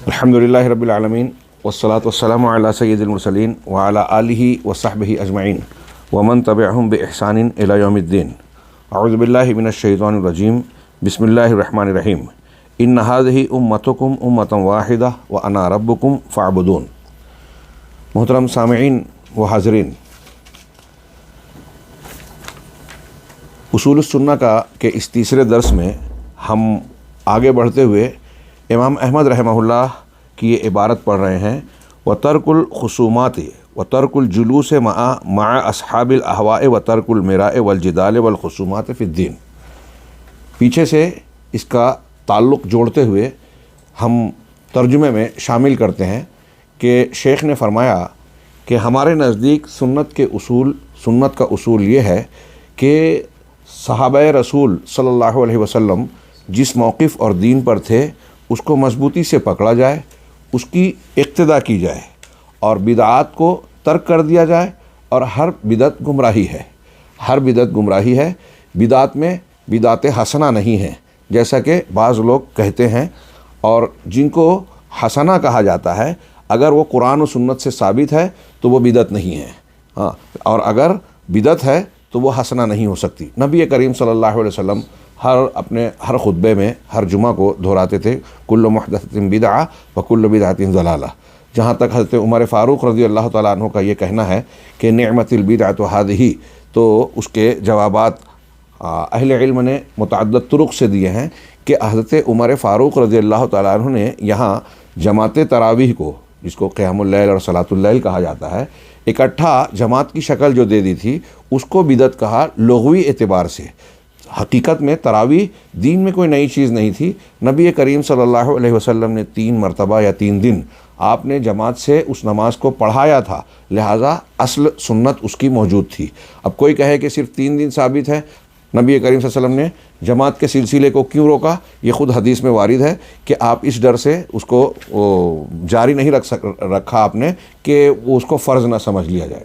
الحمدللہ رب العالمین والصلاة والسلام علی سید المرسلین وعلی آلہ وصحبہ اجمعین ومن تبعہم بإحسان الی یوم الدین. اعوذ باللہ من الشیطان الرجیم. بسم اللہ الرحمن الرحیم. ان ھذہ امتکم امۃ واحدہ وانا ربکم فاعبدون. محترم سامعین و حاضرین، اصول السنہ کا کہ اس تیسرے درس میں ہم آگے بڑھتے ہوئے امام احمد رحمہ اللہ کی یہ عبارت پڑھ رہے ہیں، وَتَرْكُ الْخُصُومَاتِ وَتَرْكُ الْجُلُوسِ مع أَصْحَابِ الْأَهْوَاءِ وَتَرْكُ الْمِرَاءِ وَالْجِدَالِ وَالْخُصُومَاتِ فِي الدِّينِ. پیچھے سے اس کا تعلق جوڑتے ہوئے ہم ترجمے میں شامل کرتے ہیں کہ شیخ نے فرمایا کہ ہمارے نزدیک سنت کا اصول یہ ہے کہ صحابہ رسول صلی اللہ علیہ وسلم جس موقف اور دین پر تھے اس کو مضبوطی سے پکڑا جائے، اس کی اقتداء کی جائے اور بدعات کو ترک کر دیا جائے. اور ہر بدعت گمراہی ہے. بدعات میں بدعت حسنہ نہیں ہیں جیسا کہ بعض لوگ کہتے ہیں، اور جن کو حسنہ کہا جاتا ہے اگر وہ قرآن و سنت سے ثابت ہے تو وہ بدعت نہیں ہے، اور اگر بدعت ہے تو وہ حسنہ نہیں ہو سکتی. نبی کریم صلی اللہ علیہ وسلم اپنے ہر خطبے میں ہر جمعہ کو دہراتے تھے کل محدثۃ بدعہ وکل بدعۃ ضلالہ. جہاں تک حضرت عمر فاروق رضی اللہ تعالیٰ عنہ کا یہ کہنا ہے کہ نعمت البدعۃ ھذہ، تو اس کے جوابات اہل علم نے متعدد طرق سے دیے ہیں کہ حضرت عمر فاروق رضی اللہ تعالیٰ عنہ نے یہاں جماعت تراویح کو، جس کو قیام اللیل اور صلاۃ اللیل کہا جاتا ہے، اکٹھا جماعت کی شکل جو دے دی تھی اس کو بدعت کہا لغوی اعتبار سے. حقیقت میں تراویح دین میں کوئی نئی چیز نہیں تھی. نبی کریم صلی اللہ علیہ وسلم نے 3 مرتبہ یا 3 دن آپ نے جماعت سے اس نماز کو پڑھایا تھا، لہٰذا اصل سنت اس کی موجود تھی. اب کوئی کہے کہ صرف 3 دن ثابت ہے، نبی کریم صلی اللہ علیہ وسلم نے جماعت کے سلسلے کو کیوں روکا؟ یہ خود حدیث میں وارد ہے کہ آپ اس ڈر سے اس کو جاری نہیں رکھا آپ نے کہ وہ اس کو فرض نہ سمجھ لیا جائے.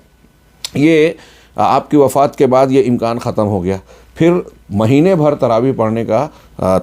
یہ آپ کی وفات کے بعد یہ امکان ختم ہو گیا. پھر مہینے بھر تراویح پڑھنے کا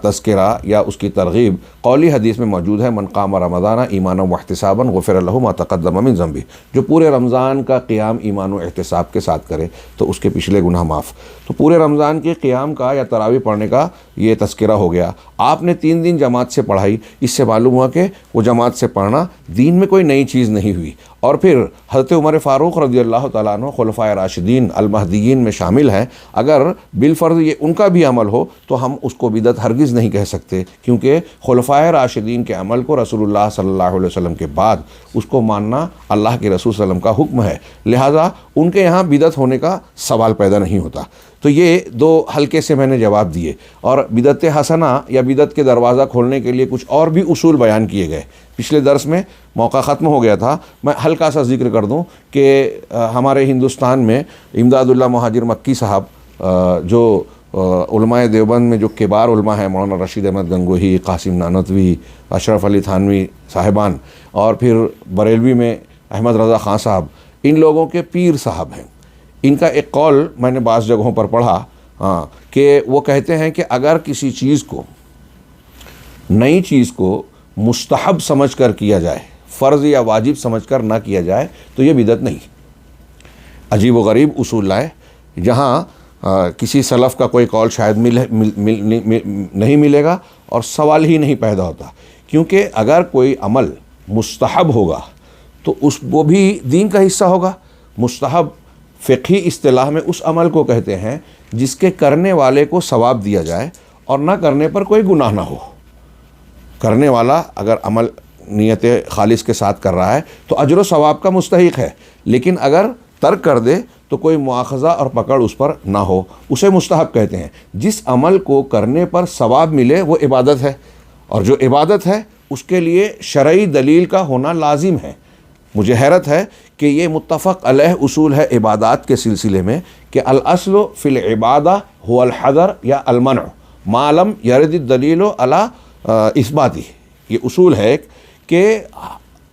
تذکرہ یا اس کی ترغیب قولی حدیث میں موجود ہے. من قام رمضان ایمانا واحتسابا غفر له ما تقدم من ذنبه. جو پورے رمضان کا قیام ایمان و احتساب کے ساتھ کرے تو اس کے پچھلے گناہ معاف. تو پورے رمضان کے قیام کا یا تراویح پڑھنے کا یہ تذکرہ ہو گیا. آپ نے 3 دن جماعت سے پڑھائی، اس سے معلوم ہوا کہ وہ جماعت سے پڑھنا دین میں کوئی نئی چیز نہیں ہوئی. اور پھر حضرت عمر فاروق رضی اللہ تعالیٰ عنہ خلفائے راشدین المہدیین میں شامل ہیں. اگر بالفرض یہ ان کا بھی عمل ہو تو ہم اس کو بدعت ہرگز نہیں کہہ سکتے، کیونکہ خلفائے راشدین کے عمل کو رسول اللہ صلی اللہ علیہ وسلم کے بعد اس کو ماننا اللہ کے رسول صلی اللہ علیہ وسلم کا حکم ہے، لہٰذا ان کے یہاں بدعت ہونے کا سوال پیدا نہیں ہوتا. تو یہ 2 ہلکے سے میں نے جواب دیے. اور بدعت حسنہ یا بدعت کے دروازہ کھولنے کے لیے کچھ اور بھی اصول بیان کیے گئے. پچھلے درس میں موقع ختم ہو گیا تھا، میں ہلکا سا ذکر کر دوں کہ ہمارے ہندوستان میں امداد اللہ مہاجر مکی صاحب جو علماء دیوبند میں جو کبار علماء ہیں، مولانا رشید احمد گنگوہی، قاسم نانوتوی، اشرف علی تھانوی صاحبان، اور پھر بریلوی میں احمد رضا خان صاحب، ان لوگوں کے پیر صاحب ہیں. ان کا ایک قول میں نے بعض جگہوں پر پڑھا کہ وہ کہتے ہیں کہ اگر کسی نئی چیز کو مستحب سمجھ کر کیا جائے، فرض یا واجب سمجھ کر نہ کیا جائے تو یہ بدعت نہیں. عجیب و غریب اصول لائے، جہاں کسی سلف کا کوئی قول شاید نہیں ملے گا اور سوال ہی نہیں پیدا ہوتا. کیونکہ اگر کوئی عمل مستحب ہوگا تو وہ بھی دین کا حصہ ہوگا. مستحب فقہی اصطلاح میں اس عمل کو کہتے ہیں جس کے کرنے والے کو ثواب دیا جائے اور نہ کرنے پر کوئی گناہ نہ ہو. کرنے والا اگر عمل نیت خالص کے ساتھ کر رہا ہے تو اجر و ثواب کا مستحق ہے، لیکن اگر ترک کر دے تو کوئی مواخذہ اور پکڑ اس پر نہ ہو، اسے مستحب کہتے ہیں. جس عمل کو کرنے پر ثواب ملے وہ عبادت ہے، اور جو عبادت ہے اس کے لیے شرعی دلیل کا ہونا لازم ہے. مجھے حیرت ہے کہ یہ متفق علیہ اصول ہے عبادات کے سلسلے میں کہ الاصل فی العبادہ هو الحظر یا المنع ما لم یرد الدلیل علی اثباتی. یہ اصول ہے کہ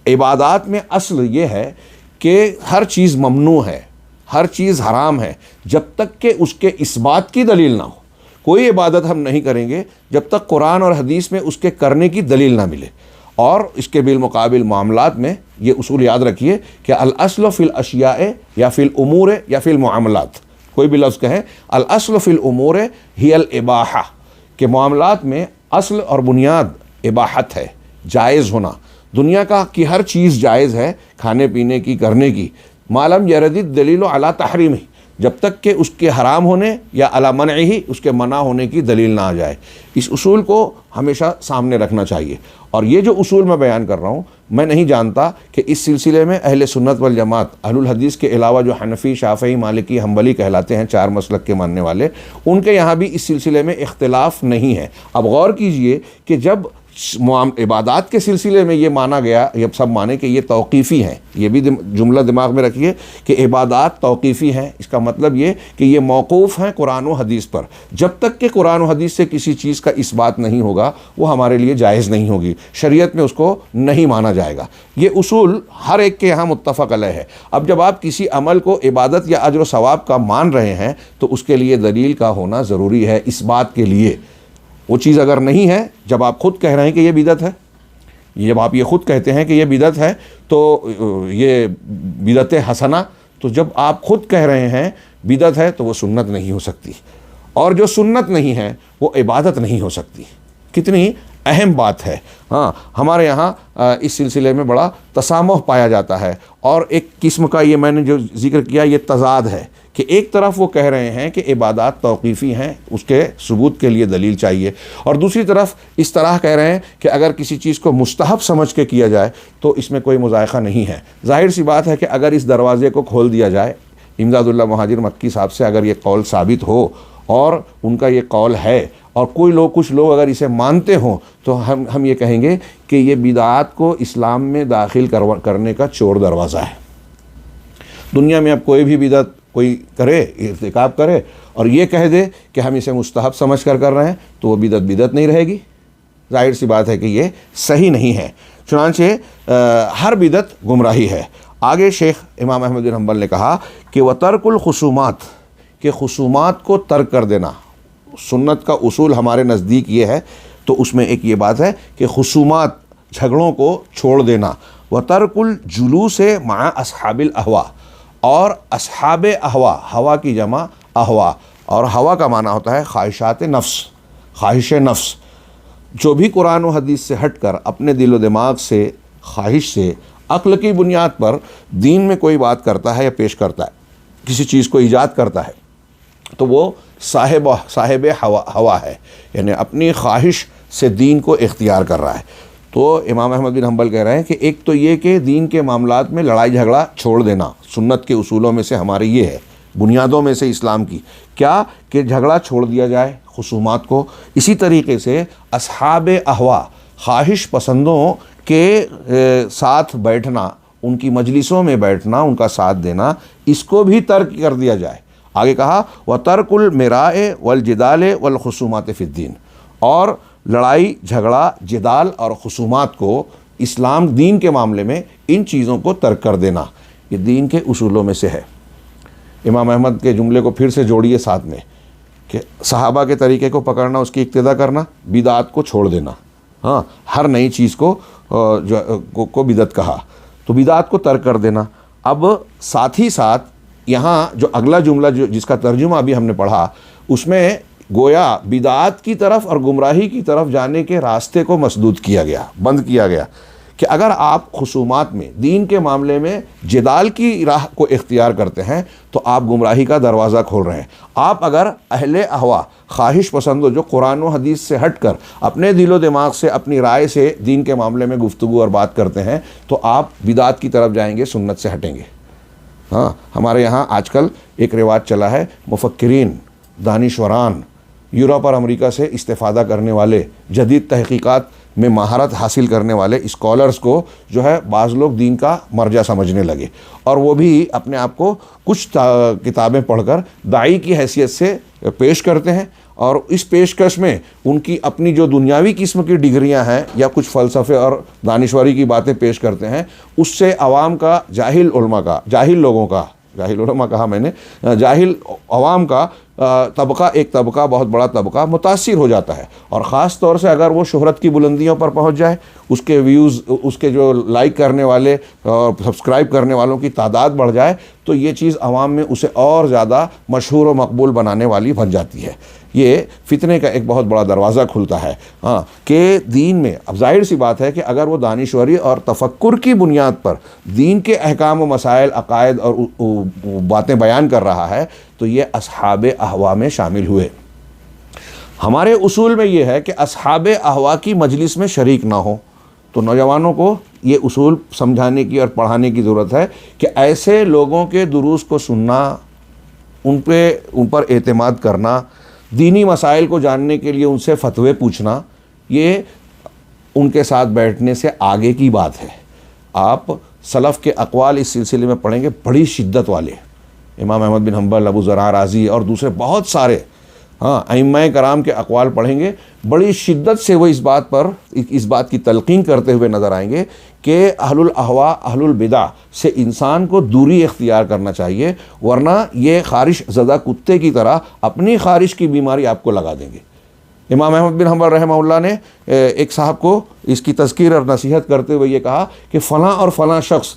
عبادات میں اصل یہ ہے کہ ہر چیز ممنوع ہے، ہر چیز حرام ہے جب تک کہ اس کے اثبات کی دلیل نہ ہو. کوئی عبادت ہم نہیں کریں گے جب تک قرآن اور حدیث میں اس کے کرنے کی دلیل نہ ملے. اور اس کے بالمقابل معاملات میں یہ اصول یاد رکھیے کہ الاصل فی الاشیاء یا فی الامور یا فی المعاملات، کوئی بھی لفظ کہیں، الاصل فی الامور ہی الاباحہ، کہ معاملات میں اصل اور بنیاد اباحت ہے، جائز ہونا۔ دنیا کی ہر چیز جائز ہے، کھانے پینے کی، کرنے کی، ما لم یرد الدلیل علی تحریمہ، جب تک کہ اس کے حرام ہونے یا علی منعہ، اس کے منع ہونے کی دلیل نہ آ جائے۔ اس اصول کو ہمیشہ سامنے رکھنا چاہیے۔ اور یہ جو اصول میں بیان کر رہا ہوں، میں نہیں جانتا کہ اس سلسلے میں اہل سنت والجماعت، اہل الحدیث کے علاوہ جو حنفی، شافعی، مالکی، حنبلی کہلاتے ہیں، 4 مسلک کے ماننے والے، ان کے یہاں بھی اس سلسلے میں اختلاف نہیں ہے۔ اب غور کیجئے کہ جب عبادات کے سلسلے میں یہ مانا گیا، یہ سب مانے کہ یہ توقیفی ہیں، یہ بھی جملہ دماغ میں رکھیے کہ عبادات توقیفی ہیں، اس کا مطلب یہ کہ یہ موقوف ہیں قرآن و حدیث پر۔ جب تک کہ قرآن و حدیث سے کسی چیز کا اثبات نہیں ہوگا، وہ ہمارے لیے جائز نہیں ہوگی، شریعت میں اس کو نہیں مانا جائے گا۔ یہ اصول ہر ایک کے یہاں متفق علیہ ہے۔ اب جب آپ کسی عمل کو عبادت یا اجر و ثواب کا مان رہے ہیں تو اس کے لیے دلیل کا ہونا ضروری ہے، اس بات کے لیے۔ وہ چیز اگر نہیں ہے، جب آپ خود کہہ رہے ہیں کہ یہ بدعت ہے، جب آپ یہ خود کہتے ہیں کہ یہ بدعت ہے تو یہ بدعت حسنہ، تو جب آپ خود کہہ رہے ہیں بدعت ہے تو وہ سنت نہیں ہو سکتی، اور جو سنت نہیں ہے وہ عبادت نہیں ہو سکتی۔ کتنی اہم بات ہے۔ ہاں، ہمارے یہاں اس سلسلے میں بڑا تسامح پایا جاتا ہے، اور ایک قسم کا یہ میں نے جو ذکر کیا یہ تضاد ہے کہ ایک طرف وہ کہہ رہے ہیں کہ عبادات توقیفی ہیں، اس کے ثبوت کے لیے دلیل چاہیے، اور دوسری طرف اس طرح کہہ رہے ہیں کہ اگر کسی چیز کو مستحب سمجھ کے کیا جائے تو اس میں کوئی مذائقہ نہیں ہے۔ ظاہر سی بات ہے کہ اگر اس دروازے کو کھول دیا جائے، امداد اللہ مہاجر مکی صاحب سے اگر یہ قول ثابت ہو اور ان کا یہ قول ہے، اور کچھ لوگ اگر اسے مانتے ہوں، تو ہم یہ کہیں گے کہ یہ بدعات کو اسلام میں داخل کرنے کا چور دروازہ ہے۔ دنیا میں اب کوئی بھی بدعت کوئی کرے، ارتکاب کرے، اور یہ کہہ دے کہ ہم اسے مستحب سمجھ کر رہے ہیں، تو وہ بدعت نہیں رہے گی۔ ظاہر سی بات ہے کہ یہ صحیح نہیں ہے۔ چنانچہ ہر بدعت گمراہی ہے۔ آگے شیخ امام احمد بن حنبل نے کہا کہ وَتَرْكُ الْخُصُومَات، کہ خصومات کو ترک کر دینا۔ سنت کا اصول ہمارے نزدیک یہ ہے، تو اس میں ایک یہ بات ہے کہ خصومات، جھگڑوں کو چھوڑ دینا۔ وَتَرْكُ الْجُلُوسِ مَعَ أَصْحَابِ الْأَهْوَاء، اور اصحاب احوا، ہوا کی جمع احوا، اور ہوا کا معنی ہوتا ہے خواہشات نفس، خواہش نفس۔ جو بھی قرآن و حدیث سے ہٹ کر اپنے دل و دماغ سے، خواہش سے، عقل کی بنیاد پر دین میں کوئی بات کرتا ہے یا پیش کرتا ہے، کسی چیز کو ایجاد کرتا ہے، تو وہ صاحب ہوا ہے، یعنی اپنی خواہش سے دین کو اختیار کر رہا ہے۔ تو امام احمد بن حنبل کہہ رہے ہیں کہ ایک تو یہ کہ دین کے معاملات میں لڑائی جھگڑا چھوڑ دینا، سنت کے اصولوں میں سے ہماری یہ ہے، بنیادوں میں سے اسلام کی، کیا کہ جھگڑا چھوڑ دیا جائے، خصومات کو۔ اسی طریقے سے اصحاب احوا، خواہش پسندوں کے ساتھ بیٹھنا، ان کی مجلسوں میں بیٹھنا، ان کا ساتھ دینا، اس کو بھی ترک کر دیا جائے۔ آگے کہا وَتَرْكُ الْمِرَاءِ وَالْجِدَالِ وَالْخُصُومَاتِ فِي الدِّينِ، اور لڑائی جھگڑا، جدال اور خصومات کو اسلام دین کے معاملے میں ان چیزوں کو ترک کر دینا، یہ دین کے اصولوں میں سے ہے۔ امام احمد کے جملے کو پھر سے جوڑیے ساتھ میں کہ صحابہ کے طریقے کو پکڑنا، اس کی اقتداء کرنا، بدعات کو چھوڑ دینا۔ ہاں، ہر نئی چیز کو بدعت کہا، تو بدعات کو ترک کر دینا۔ اب ساتھ ہی ساتھ یہاں جو اگلا جملہ جس کا ترجمہ ابھی ہم نے پڑھا، اس میں گویا بدعات کی طرف اور گمراہی کی طرف جانے کے راستے کو مسدود کیا گیا، بند کیا گیا، کہ اگر آپ خصومات میں، دین کے معاملے میں جدال کی راہ کو اختیار کرتے ہیں تو آپ گمراہی کا دروازہ کھول رہے ہیں۔ آپ اگر اہل احوا، خواہش پسندوں جو قرآن و حدیث سے ہٹ کر اپنے دل و دماغ سے، اپنی رائے سے دین کے معاملے میں گفتگو اور بات کرتے ہیں تو آپ بدعات کی طرف جائیں گے، سنت سے ہٹیں گے۔ ہاں، ہمارے یہاں آج کل ایک رواج چلا ہے، مفکرین، دانشوران، یورپ اور امریکہ سے استفادہ کرنے والے، جدید تحقیقات میں مہارت حاصل کرنے والے اسکالرز کو جو ہے بعض لوگ دین کا مرجع سمجھنے لگے، اور وہ بھی اپنے آپ کو کچھ کتابیں پڑھ کر داعی کی حیثیت سے پیش کرتے ہیں، اور اس پیشکش میں ان کی اپنی جو دنیاوی قسم کی ڈگریاں ہیں یا کچھ فلسفے اور دانشوری کی باتیں پیش کرتے ہیں، اس سے عوام کا، جاہل علماء کا، جاہل لوگوں کا، جاہل علماء کہا میں نے، جاہل عوام کا طبقہ ایک طبقہ بہت بڑا طبقہ متاثر ہو جاتا ہے، اور خاص طور سے اگر وہ شہرت کی بلندیوں پر پہنچ جائے، اس کے ویوز، اس کے جو لائک کرنے والے اور سبسکرائب کرنے والوں کی تعداد بڑھ جائے، تو یہ چیز عوام میں اسے اور زیادہ مشہور و مقبول بنانے والی بن جاتی ہے۔ یہ فتنے کا ایک بہت بڑا دروازہ کھلتا ہے کہ دین میں، اب ظاہر سی بات ہے کہ اگر وہ دانشوری اور تفکر کی بنیاد پر دین کے احکام و مسائل، عقائد اور باتیں بیان کر رہا ہے تو یہ اصحاب اہوا میں شامل ہوئے۔ ہمارے اصول میں یہ ہے کہ اصحاب اہوا کی مجلس میں شریک نہ ہو، تو نوجوانوں کو یہ اصول سمجھانے کی اور پڑھانے کی ضرورت ہے کہ ایسے لوگوں کے دروس کو سننا، ان پر اعتماد کرنا، دینی مسائل کو جاننے کے لیے ان سے فتوے پوچھنا، یہ ان کے ساتھ بیٹھنے سے آگے کی بات ہے۔ آپ سلف کے اقوال اس سلسلے میں پڑھیں گے، بڑی شدت والے، امام احمد بن حنبل، ابو زرع رازی اور دوسرے بہت سارے ائمہ کرام کے اقوال پڑھیں گے، بڑی شدت سے وہ اس بات کی تلقین کرتے ہوئے نظر آئیں گے کہ اہل الاہوا، اہل البدع سے انسان کو دوری اختیار کرنا چاہیے، ورنہ یہ خارش زدہ کتے کی طرح اپنی خارش کی بیماری آپ کو لگا دیں گے۔ امام احمد بن حنبل رحمہ اللہ نے ایک صاحب کو اس کی تذکیر اور نصیحت کرتے ہوئے یہ کہا کہ فلاں اور فلاں شخص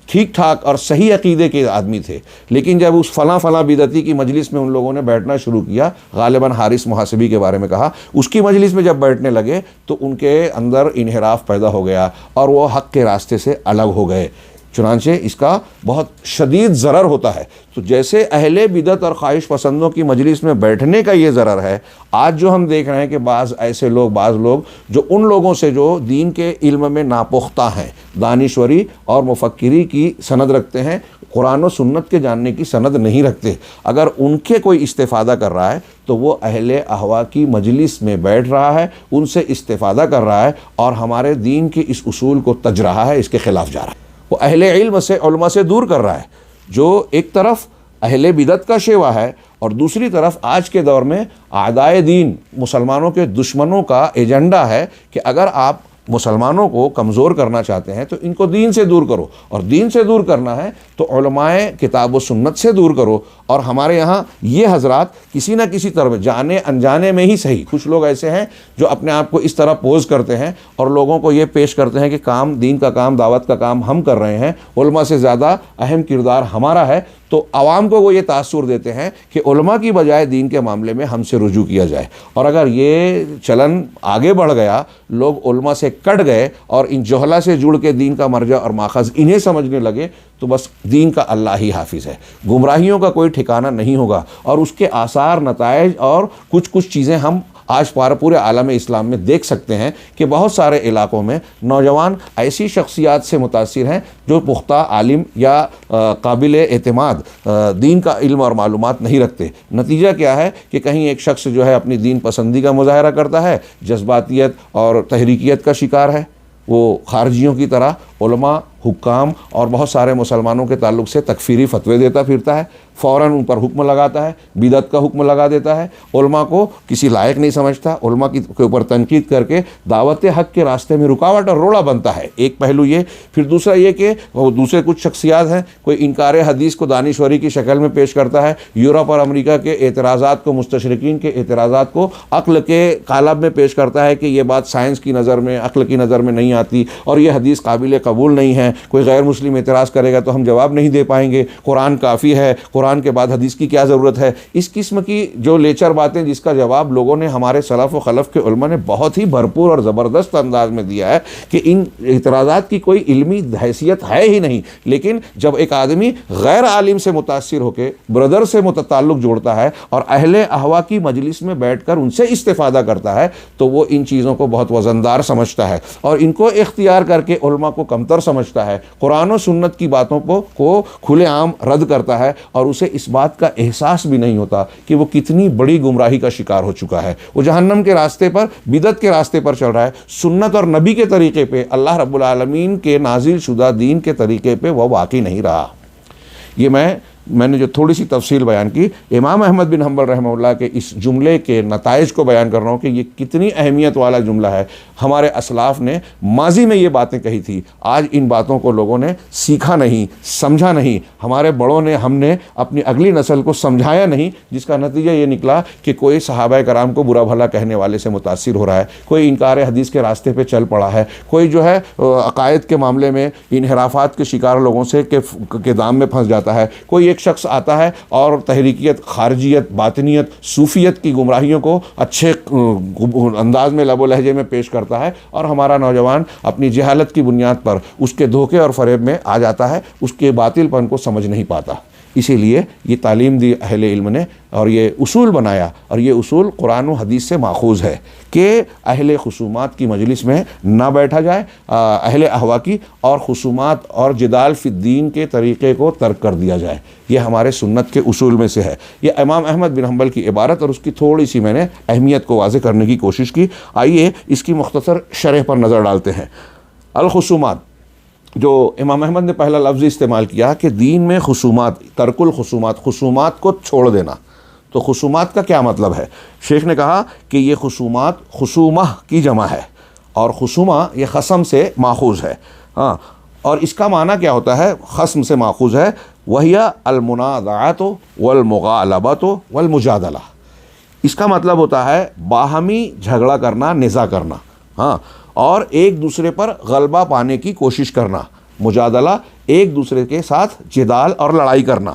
ٹھیک ٹھاک اور صحیح عقیدے کے آدمی تھے، لیکن جب اس فلاں بدعتی کی مجلس میں ان لوگوں نے بیٹھنا شروع کیا، غالباً حارث محاسبی کے بارے میں کہا، اس کی مجلس میں جب بیٹھنے لگے تو ان کے اندر انحراف پیدا ہو گیا اور وہ حق کے راستے سے الگ ہو گئے، چنانچہ اس کا بہت شدید ضرر ہوتا ہے۔ تو جیسے اہل بدعت اور خواہش پسندوں کی مجلس میں بیٹھنے کا یہ ضرر ہے، آج جو ہم دیکھ رہے ہیں کہ بعض لوگ جو ان لوگوں سے جو دین کے علم میں ناپختہ ہیں، دانشوری اور مفکری کی سند رکھتے ہیں، قرآن و سنت کے جاننے کی سند نہیں رکھتے، اگر ان کے کوئی استفادہ کر رہا ہے تو وہ اہل اہوا کی مجلس میں بیٹھ رہا ہے، ان سے استفادہ کر رہا ہے اور ہمارے دین کے اس اصول کو تج رہا ہے، اس کے خلاف جا رہا ہے۔ وہ اہل علم سے، علماء سے دور کر رہا ہے، جو ایک طرف اہل بدعت کا شیوا ہے اور دوسری طرف آج کے دور میں اعدائے دین، مسلمانوں کے دشمنوں کا ایجنڈا ہے کہ اگر آپ مسلمانوں کو کمزور کرنا چاہتے ہیں تو ان کو دین سے دور کرو، اور دین سے دور کرنا ہے تو علماء کتاب و سنت سے دور کرو۔ اور ہمارے یہاں یہ حضرات کسی نہ کسی طرح، جانے انجانے میں ہی صحیح، کچھ لوگ ایسے ہیں جو اپنے آپ کو اس طرح پوز کرتے ہیں اور لوگوں کو یہ پیش کرتے ہیں کہ کام، دین کا کام، دعوت کا کام ہم کر رہے ہیں، علماء سے زیادہ اہم کردار ہمارا ہے، تو عوام کو وہ یہ تاثر دیتے ہیں کہ علماء کی بجائے دین کے معاملے میں ہم سے رجوع کیا جائے۔ اور اگر یہ چلن آگے بڑھ گیا، لوگ علماء سے کٹ گئے اور ان جہلا سے جڑ کے دین کا مرجع اور ماخذ انہیں سمجھنے لگے، تو بس دین کا اللہ ہی حافظ ہے، گمراہیوں کا کوئی ٹھکانہ نہیں ہوگا، اور اس کے آثار، نتائج اور کچھ چیزیں ہم آج پورے عالم اسلام میں دیکھ سکتے ہیں کہ بہت سارے علاقوں میں نوجوان ایسی شخصیات سے متاثر ہیں جو پختہ عالم یا قابل اعتماد دین کا علم اور معلومات نہیں رکھتے۔ نتیجہ کیا ہے کہ کہیں ایک شخص جو ہے اپنی دین پسندی کا مظاہرہ کرتا ہے، جذباتیت اور تحریکیت کا شکار ہے، وہ خارجیوں کی طرح علماء، حکام اور بہت سارے مسلمانوں کے تعلق سے تکفیری فتوے دیتا پھرتا ہے، فوراً ان پر حکم لگاتا ہے، بدعت کا حکم لگا دیتا ہے، علماء کو کسی لائق نہیں سمجھتا، علماء کے اوپر تنقید کر کے دعوت حق کے راستے میں رکاوٹ اور روڑا بنتا ہے۔ ایک پہلو یہ، پھر دوسرا یہ کہ وہ دوسرے کچھ شخصیات ہیں، کوئی انکار حدیث کو دانشوری کی شکل میں پیش کرتا ہے، یورپ اور امریکہ کے اعتراضات کو، مستشرقین کے اعتراضات کو عقل کے قالب میں پیش کرتا ہے کہ یہ بات سائنس کی نظر میں، عقل کی نظر میں نہیں آتی اور یہ حدیث قابل قبول نہیں ہے، کوئی غیر مسلم اعتراض کرے گا تو ہم جواب نہیں دے پائیں گے، قرآن کافی ہے، قرآن کے بعد حدیث کی کیا ضرورت ہے۔ اس قسم کی جو لیچر باتیں، جس کا جواب لوگوں نے، ہمارے سلف و خلف کے علماء نے بہت ہی بھرپور اور زبردست انداز میں دیا ہے کہ ان اعتراضات کی کوئی علمی حیثیت ہے ہی نہیں، لیکن جب ایک آدمی غیر عالم سے متاثر ہو کے بردر سے تعلق جوڑتا ہے اور اہل اہوا کی مجلس میں بیٹھ کر ان سے استفادہ کرتا ہے تو وہ ان چیزوں کو بہت وزندار سمجھتا ہے اور ان کو اختیار کر کے علماء کو کمتر سمجھتا ہے، قرآن و سنت کی باتوں کو کھلے عام رد کرتا ہے، اور اسے اس بات کا احساس بھی نہیں ہوتا کہ وہ کتنی بڑی گمراہی کا شکار ہو چکا ہے۔ وہ جہنم کے راستے پر، بدعت کے راستے پر چل رہا ہے، سنت اور نبی کے طریقے پہ، اللہ رب العالمین کے نازل شدہ دین کے طریقے پہ وہ واقعی نہیں رہا۔ یہ میں میں نے جو تھوڑی سی تفصیل بیان کی، امام احمد بن حنبل رحمہ اللہ کے اس جملے کے نتائج کو بیان کر رہا ہوں کہ یہ کتنی اہمیت والا جملہ ہے۔ ہمارے اسلاف نے ماضی میں یہ باتیں کہی تھی، آج ان باتوں کو لوگوں نے سیکھا نہیں، سمجھا نہیں، ہمارے بڑوں نے، ہم نے اپنی اگلی نسل کو سمجھایا نہیں، جس کا نتیجہ یہ نکلا کہ کوئی صحابہ کرام کو برا بھلا کہنے والے سے متاثر ہو رہا ہے، کوئی انکار حدیث کے راستے پہ چل پڑا ہے، کوئی جو ہے عقائد کے معاملے میں انحرافات کے شکار لوگوں سے کے دام میں پھنس جاتا ہے، کوئی ایک شخص آتا ہے اور تحریکیت، خارجیت، باطنیت، صوفیت کی گمراہیوں کو اچھے انداز میں لب و لہجے میں پیش کرتا ہے، اور ہمارا نوجوان اپنی جہالت کی بنیاد پر اس کے دھوکے اور فریب میں آ جاتا ہے، اس کے باطل پن کو سمجھ نہیں پاتا۔ اسی لیے یہ تعلیم دی اہل علم نے اور یہ اصول بنایا، اور یہ اصول قرآن و حدیث سے ماخوذ ہے کہ اہل خصومات کی مجلس میں نہ بیٹھا جائے، اہل احوا کی اور خصومات اور جدال فی الدین کے طریقے کو ترک کر دیا جائے۔ یہ ہمارے سنت کے اصول میں سے ہے۔ یہ امام احمد بن حنبل کی عبارت اور اس کی تھوڑی سی میں نے اہمیت کو واضح کرنے کی کوشش کی۔ آئیے اس کی مختصر شرح پر نظر ڈالتے ہیں۔ الخصومات، جو امام احمد نے پہلا لفظ استعمال کیا کہ دین میں خصومات، ترک الخصومات، خصومات کو چھوڑ دینا، تو خصومات کا کیا مطلب ہے؟ شیخ نے کہا کہ یہ خصومات خصومہ کی جمع ہے، اور خصومہ یہ خصم سے ماخوذ ہے۔ ہاں، اور اس کا معنی کیا ہوتا ہے؟ خصم سے ماخوذ ہے، وَهِيَ الْمُنَازَعَةُ وَالْمُغَالَبَةُ وَالْمُجَادَلَةُ۔ اس کا مطلب ہوتا ہے باہمی جھگڑا کرنا، نزاع کرنا، ہاں، اور ایک دوسرے پر غلبہ پانے کی کوشش کرنا، مجادلہ، ایک دوسرے کے ساتھ جدال اور لڑائی کرنا۔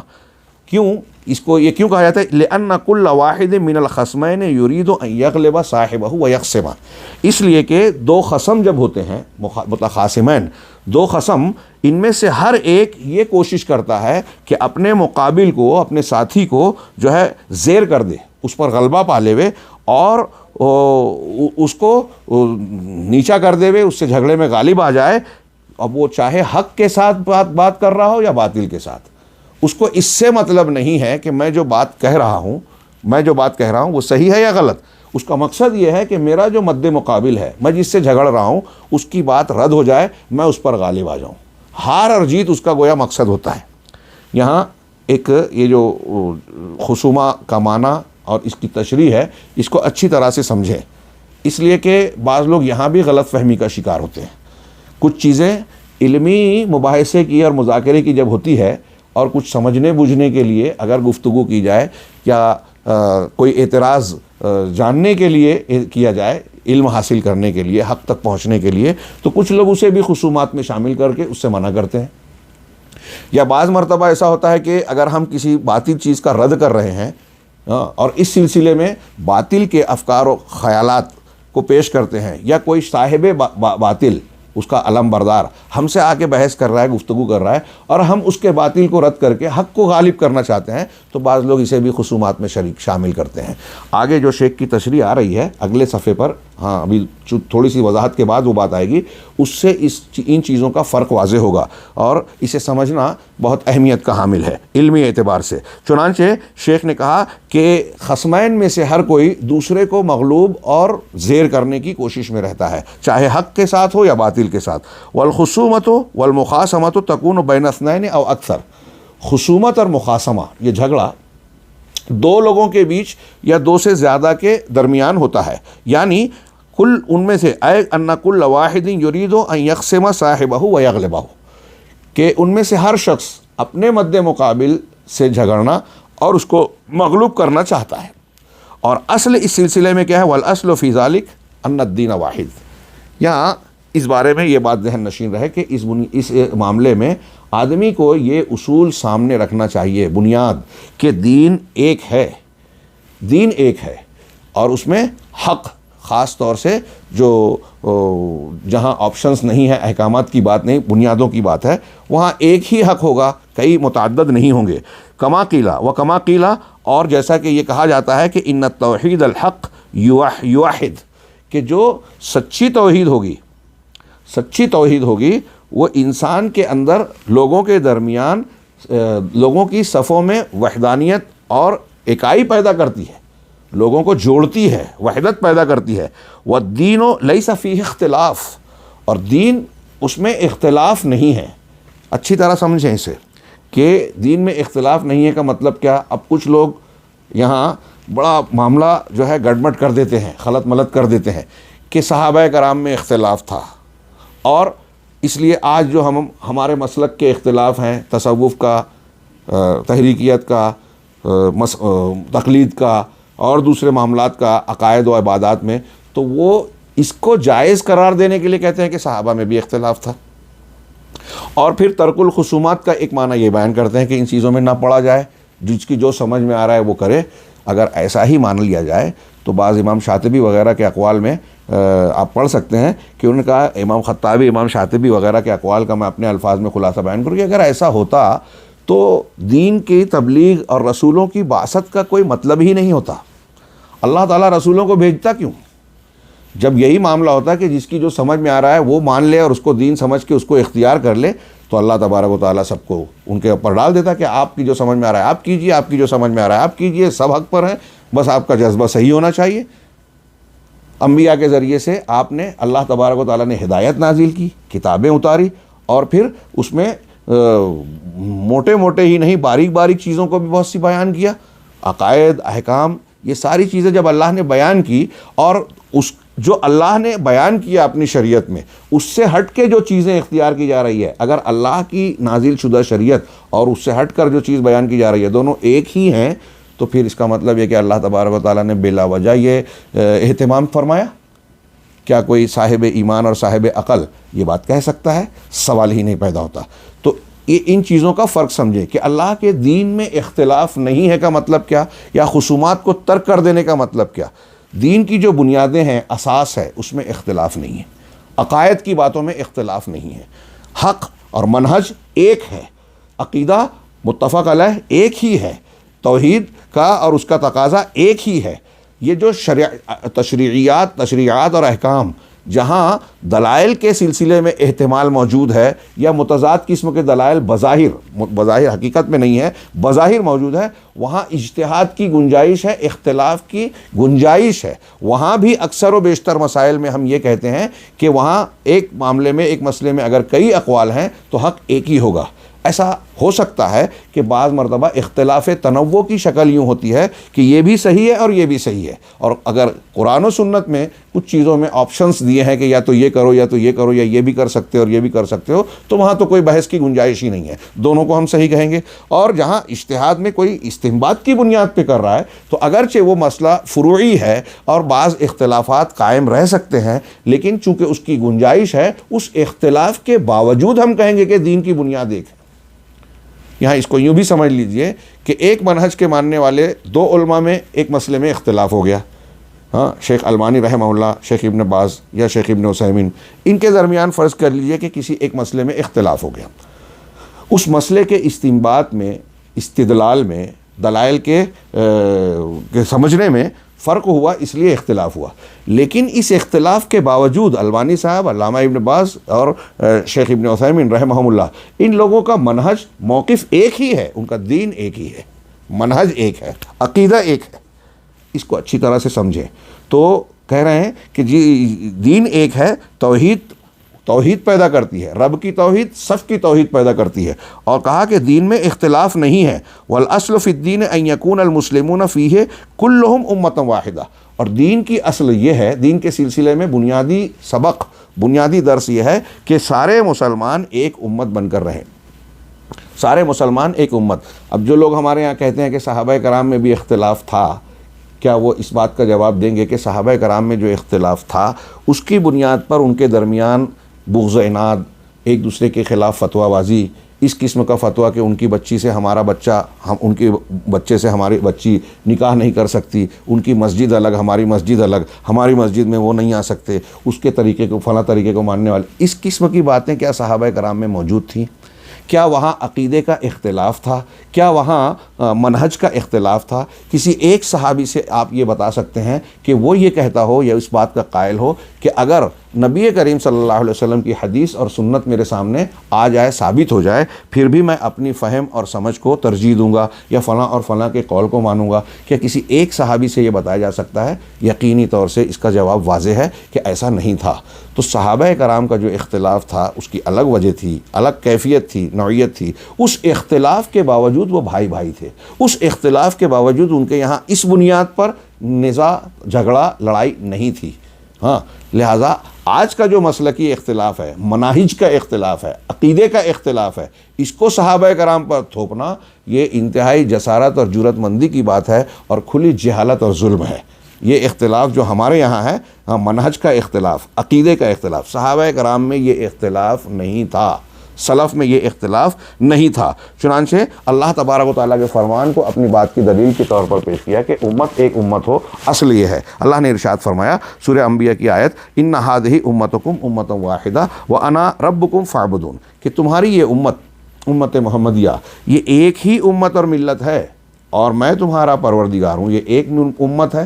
کیوں اس کو یہ کیوں کہا جاتا ہے؟ لِأَنَّ كُلَّ وَاحِدٍ مِّنَ الْخَصْمَيْنِ يُرِيدُ أَن يَغْلِبَ صَاحِبَهُ وَيَخْصِمَهُ، اس لیے کہ دو خصم جب ہوتے ہیں، متخاصمین، دو خصم، ان میں سے ہر ایک یہ کوشش کرتا ہے کہ اپنے مقابل کو، اپنے ساتھی کو جو ہے زیر کر دے، اس پر غلبہ پا لے وے، اور اس کو نیچا کر دے وے، اس سے جھگڑے میں غالب آ جائے۔ اب وہ چاہے حق کے ساتھ بات کر رہا ہو یا باطل کے ساتھ، اس کو اس سے مطلب نہیں ہے کہ میں جو بات کہہ رہا ہوں وہ صحیح ہے یا غلط۔ اس کا مقصد یہ ہے کہ میرا جو مد مقابل ہے، میں جس سے جھگڑ رہا ہوں، اس کی بات رد ہو جائے، میں اس پر غالب آ جاؤں۔ ہار اور جیت اس کا گویا مقصد ہوتا ہے۔ یہاں ایک یہ جو خصومہ کا معنی اور اس کی تشریح ہے، اس کو اچھی طرح سے سمجھیں، اس لیے کہ بعض لوگ یہاں بھی غلط فہمی کا شکار ہوتے ہیں۔ کچھ چیزیں علمی مباحثے کی اور مذاکرے کی جب ہوتی ہے، اور کچھ سمجھنے بوجھنے کے لیے اگر گفتگو کی جائے، یا کوئی اعتراض جاننے کے لیے کیا جائے، علم حاصل کرنے کے لیے، حق تک پہنچنے کے لیے، تو کچھ لوگ اسے بھی خصومات میں شامل کر کے اس سے منع کرتے ہیں۔ یا بعض مرتبہ ایسا ہوتا ہے کہ اگر ہم کسی باطل چیز کا رد کر رہے ہیں اور اس سلسلے میں باطل کے افکار و خیالات کو پیش کرتے ہیں، یا کوئی صاحب باطل، اس کا علم بردار ہم سے آ کے بحث کر رہا ہے، گفتگو کر رہا ہے، اور ہم اس کے باطل کو رد کر کے حق کو غالب کرنا چاہتے ہیں، تو بعض لوگ اسے بھی خصومات میں شامل کرتے ہیں۔ آگے جو شیخ کی تشریح آ رہی ہے اگلے صفحے پر، ہاں ابھی تھوڑی سی وضاحت کے بعد وہ بات آئے گی، اس سے ان چیزوں کا فرق واضح ہوگا، اور اسے سمجھنا بہت اہمیت کا حامل ہے علمی اعتبار سے۔ چنانچہ شیخ نے کہا کہ خصمین میں سے ہر کوئی دوسرے کو مغلوب اور زیر کرنے کی کوشش میں رہتا ہے، چاہے حق کے ساتھ ہو یا باطل کے ساتھ۔ والخصومت والمخاصمت تکون بین اثنین او اکثر، خصومت اور مخاصمہ، یہ جھگڑا دو لوگوں کے بیچ یا دو سے زیادہ کے درمیان ہوتا ہے، یعنی کل ان میں سے اے ان کل واحد یرید ان یقسم صاحبہ ویغلبہ، کہ ان میں سے ہر شخص اپنے مد مقابل سے جھگڑنا اور اس کو مغلوب کرنا چاہتا ہے۔ اور اصل اس سلسلے میں کیا ہے؟ والاصل فی ذلک ان الدین واحد۔ یہاں اس بارے میں یہ بات ذہن نشین رہے کہ اس معاملے میں آدمی کو یہ اصول سامنے رکھنا چاہیے، بنیاد، کہ دین ایک ہے، دین ایک ہے، اور اس میں حق، خاص طور سے جو جہاں آپشنز نہیں ہیں، احکامات کی بات نہیں، بنیادوں کی بات ہے، وہاں ایک ہی حق ہوگا، کئی متعدد نہیں ہوں گے۔ کما قیلا و کما قیلا، اور جیسا کہ یہ کہا جاتا ہے کہ ان التوحید الحق یوحد، کہ جو سچی توحید ہوگی وہ انسان کے اندر، لوگوں کے درمیان، لوگوں کی صفوں میں وحدانیت اور اکائی پیدا کرتی ہے، لوگوں کو جوڑتی ہے، وحدت پیدا کرتی ہے۔ والدین لیس فیہ اختلاف، اور دین اس میں اختلاف نہیں ہے۔ اچھی طرح سمجھیں اسے کہ دین میں اختلاف نہیں ہے کا مطلب کیا؟ اب کچھ لوگ یہاں بڑا معاملہ جو ہے گڑبڑ کر دیتے ہیں، خلط ملط کر دیتے ہیں کہ صحابہ کرام میں اختلاف تھا، اور اس لیے آج جو ہمارے مسلک کے اختلاف ہیں، تصوف کا، تحریکیت کا، تقلید کا اور دوسرے معاملات کا، عقائد و عبادات میں، تو وہ اس کو جائز قرار دینے کے لیے کہتے ہیں کہ صحابہ میں بھی اختلاف تھا، اور پھر ترک الخصومات کا ایک معنی یہ بیان کرتے ہیں کہ ان چیزوں میں نہ پڑا جائے، جس کی جو سمجھ میں آ رہا ہے وہ کرے۔ اگر ایسا ہی مان لیا جائے تو بعض امام شاطبی وغیرہ کے اقوال میں آپ پڑھ سکتے ہیں کہ انہوں نے کہا، امام خطابی، امام شاطبی وغیرہ کے اقوال کا میں اپنے الفاظ میں خلاصہ بیان کروں کہ اگر ایسا ہوتا تو دین کی تبلیغ اور رسولوں کی بعثت کا کوئی مطلب ہی نہیں ہوتا۔ اللہ تعالیٰ رسولوں کو بھیجتا کیوں؟ جب یہی معاملہ ہوتا ہے کہ جس کی جو سمجھ میں آ رہا ہے وہ مان لے اور اس کو دین سمجھ کے اس کو اختیار کر لے، تو اللہ تبارک و تعالیٰ سب کو ان کے اوپر ڈال دیتا کہ آپ کی جو سمجھ میں آ رہا ہے آپ کیجئے، آپ کی جو سمجھ میں آ رہا ہے آپ کیجئے، سب حق پر ہیں، بس آپ کا جذبہ صحیح ہونا چاہیے۔ انبیاء کے ذریعے سے آپ نے، اللہ تبارک و تعالیٰ نے ہدایت نازل کی، کتابیں اتاری، اور پھر اس میں موٹے موٹے ہی نہیں، باریک باریک چیزوں کو بھی بہت سی بیان کیا، عقائد، احکام، یہ ساری چیزیں جب اللہ نے بیان کی، اور اس جو اللہ نے بیان کیا اپنی شریعت میں، اس سے ہٹ کے جو چیزیں اختیار کی جا رہی ہے، اگر اللہ کی نازل شدہ شریعت اور اس سے ہٹ کر جو چیز بیان کی جا رہی ہے دونوں ایک ہی ہیں، تو پھر اس کا مطلب یہ کہ اللہ تبارک و تعالیٰ نے بلا وجہ یہ اہتمام فرمایا؟ کیا کوئی صاحب ایمان اور صاحب عقل یہ بات کہہ سکتا ہے؟ سوال ہی نہیں پیدا ہوتا۔ تو ان چیزوں کا فرق سمجھیں کہ اللہ کے دین میں اختلاف نہیں ہے کا مطلب کیا، یا خصومات کو ترک کر دینے کا مطلب کیا؟ دین کی جو بنیادیں ہیں، اساس ہے، اس میں اختلاف نہیں ہے، عقائد کی باتوں میں اختلاف نہیں ہے، حق اور منہج ایک ہے، عقیدہ متفق علیہ ایک ہی ہے، توحید کا اور اس کا تقاضا ایک ہی ہے۔ یہ جو تشریعات اور احکام جہاں دلائل کے سلسلے میں احتمال موجود ہے، یا متضاد قسم کے دلائل بظاہر حقیقت میں نہیں ہے، بظاہر موجود ہے، وہاں اجتہاد کی گنجائش ہے، اختلاف کی گنجائش ہے۔ وہاں بھی اکثر و بیشتر مسائل میں ہم یہ کہتے ہیں کہ وہاں ایک معاملے میں، ایک مسئلے میں اگر کئی اقوال ہیں تو حق ایک ہی ہوگا۔ ایسا ہو سکتا ہے کہ بعض مرتبہ اختلاف تنوع کی شکل یوں ہوتی ہے کہ یہ بھی صحیح ہے اور یہ بھی صحیح ہے، اور اگر قرآن و سنت میں کچھ چیزوں میں آپشنز دیے ہیں کہ یا تو یہ کرو یا تو یہ کرو، یا یہ بھی کر سکتے ہو اور یہ بھی کر سکتے ہو، تو وہاں تو کوئی بحث کی گنجائش ہی نہیں ہے، دونوں کو ہم صحیح کہیں گے۔ اور جہاں اجتہاد میں کوئی استنباط کی بنیاد پہ کر رہا ہے، تو اگرچہ وہ مسئلہ فروعی ہے اور بعض اختلافات قائم رہ سکتے ہیں، لیکن چونکہ اس کی گنجائش ہے، اس اختلاف کے باوجود ہم کہیں گے کہ دین کی بنیاد ایک ہے۔ یہاں اس کو یوں بھی سمجھ لیجئے کہ ایک منہج کے ماننے والے دو علماء میں ایک مسئلے میں اختلاف ہو گیا، ہاں، شیخ البانی رحمہ اللہ، شیخ ابن باز یا شیخ ابن عثیمین، ان کے درمیان فرض کر لیجئے کہ کسی ایک مسئلے میں اختلاف ہو گیا۔ اس مسئلے کے استنباط میں، استدلال میں، دلائل کے سمجھنے میں فرق ہوا، اس لیے اختلاف ہوا۔ لیکن اس اختلاف کے باوجود البانی صاحب، علامہ ابن باز اور شیخ ابن عثیمین رحمہم اللہ، ان لوگوں کا منہج، موقف ایک ہی ہے، ان کا دین ایک ہی ہے، منہج ایک ہے، عقیدہ ایک ہے۔ اس کو اچھی طرح سے سمجھیں تو کہہ رہے ہیں کہ جی دین ایک ہے، توحید پیدا کرتی ہے، رب کی توحید، صف کی توحید پیدا کرتی ہے، اور کہا کہ دین میں اختلاف نہیں ہے۔ والأصل فی الدین ان یکون المسلمون فیہ کلہم امۃ واحدہ، اور دین کی اصل یہ ہے، دین کے سلسلے میں بنیادی سبق، بنیادی درس یہ ہے کہ سارے مسلمان ایک امت بن کر رہیں، سارے مسلمان ایک امت۔ اب جو لوگ ہمارے یہاں کہتے ہیں کہ صحابہ کرام میں بھی اختلاف تھا، کیا وہ اس بات کا جواب دیں گے کہ صحابہ کرام میں جو اختلاف تھا اس کی بنیاد پر ان کے درمیان بغض و عناد، ایک دوسرے کے خلاف فتویٰ بازی، اس قسم کا فتویٰ کہ ان کی بچی سے ہمارا بچہ، ان کے بچے سے ہماری بچی نکاح نہیں کر سکتی، ان کی مسجد الگ ہماری مسجد الگ، ہماری مسجد میں وہ نہیں آ سکتے، اس کے طریقے کو، فلاں طریقے کو ماننے والے، اس قسم کی باتیں کیا صحابہ کرام میں موجود تھیں؟ کیا وہاں عقیدے کا اختلاف تھا؟ کیا وہاں منہج کا اختلاف تھا؟ کسی ایک صحابی سے آپ یہ بتا سکتے ہیں کہ وہ یہ کہتا ہو یا اس بات کا قائل ہو کہ اگر نبی کریم صلی اللہ علیہ وسلم کی حدیث اور سنت میرے سامنے آ جائے، ثابت ہو جائے، پھر بھی میں اپنی فہم اور سمجھ کو ترجیح دوں گا یا فلاں اور فلاں کے قول کو مانوں گا؟ کیا کسی ایک صحابی سے یہ بتایا جا سکتا ہے؟ یقینی طور سے اس کا جواب واضح ہے کہ ایسا نہیں تھا۔ تو صحابہ کرام کا جو اختلاف تھا اس کی الگ وجہ تھی، الگ کیفیت تھی، نوعیت تھی۔ اس اختلاف کے باوجود وہ بھائی بھائی تھے، اس اختلاف کے باوجود ان کے یہاں اس بنیاد پر نزاع، جھگڑا، لڑائی نہیں تھی۔ ہاں، لہٰذا آج کا جو مسلکی اختلاف ہے، مناہج کا اختلاف ہے، عقیدے کا اختلاف ہے، اس کو صحابہ کرام پر تھوپنا یہ انتہائی جسارت اور جرأت مندی کی بات ہے اور کھلی جہالت اور ظلم ہے۔ یہ اختلاف جو ہمارے یہاں ہے، منہج کا اختلاف، عقیدے کا اختلاف، صحابہ کرام میں یہ اختلاف نہیں تھا، سلف میں یہ اختلاف نہیں تھا۔ چنانچہ اللہ تبارک و تعالیٰ کے فرمان کو اپنی بات کی دلیل کے طور پر پیش کیا کہ امت ایک امت ہو۔ اصل یہ ہے، اللہ نے ارشاد فرمایا سورہ انبیاء کی آیت ان ھذہ امتکم امۃ واحدہ وانا ربکم فاعبدون، کہ تمہاری یہ امت محمدیہ یہ ایک ہی امت اور ملت ہے اور میں تمہارا پروردگار ہوں۔ یہ ایک امت ہے،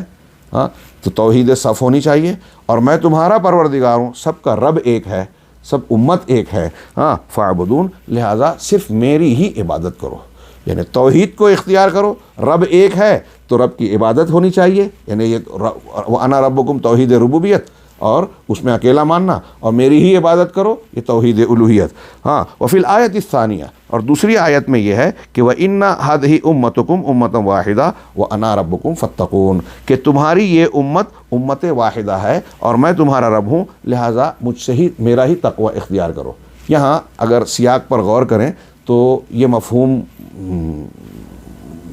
ہاں، تو توحید صف ہونی چاہیے، اور میں تمہارا پروردگار ہوں، سب کا رب ایک ہے، سب امت ایک ہے، ہاں، فاعبدون، لہٰذا صرف میری ہی عبادت کرو، یعنی توحید کو اختیار کرو۔ رب ایک ہے تو رب کی عبادت ہونی چاہیے، یعنی یہ وانا ربکم توحید ربوبیت، اور اس میں اکیلا ماننا، اور میری ہی عبادت کرو، یہ توحید الوہیت۔ ہاں، وفی الآیت الثانیہ، اور دوسری آیت میں یہ ہے کہ وَإِنَّ هَذِهِ أُمَّتُكُمْ أُمَّةً وَاحِدَةً وَأَنَا رَبُّكُمْ فَاتَّقُونَ، کہ تمہاری یہ امت واحدہ ہے اور میں تمہارا رب ہوں، لہٰذا مجھ سے ہی، میرا ہی تقوی اختیار کرو۔ یہاں اگر سیاق پر غور کریں تو یہ مفہوم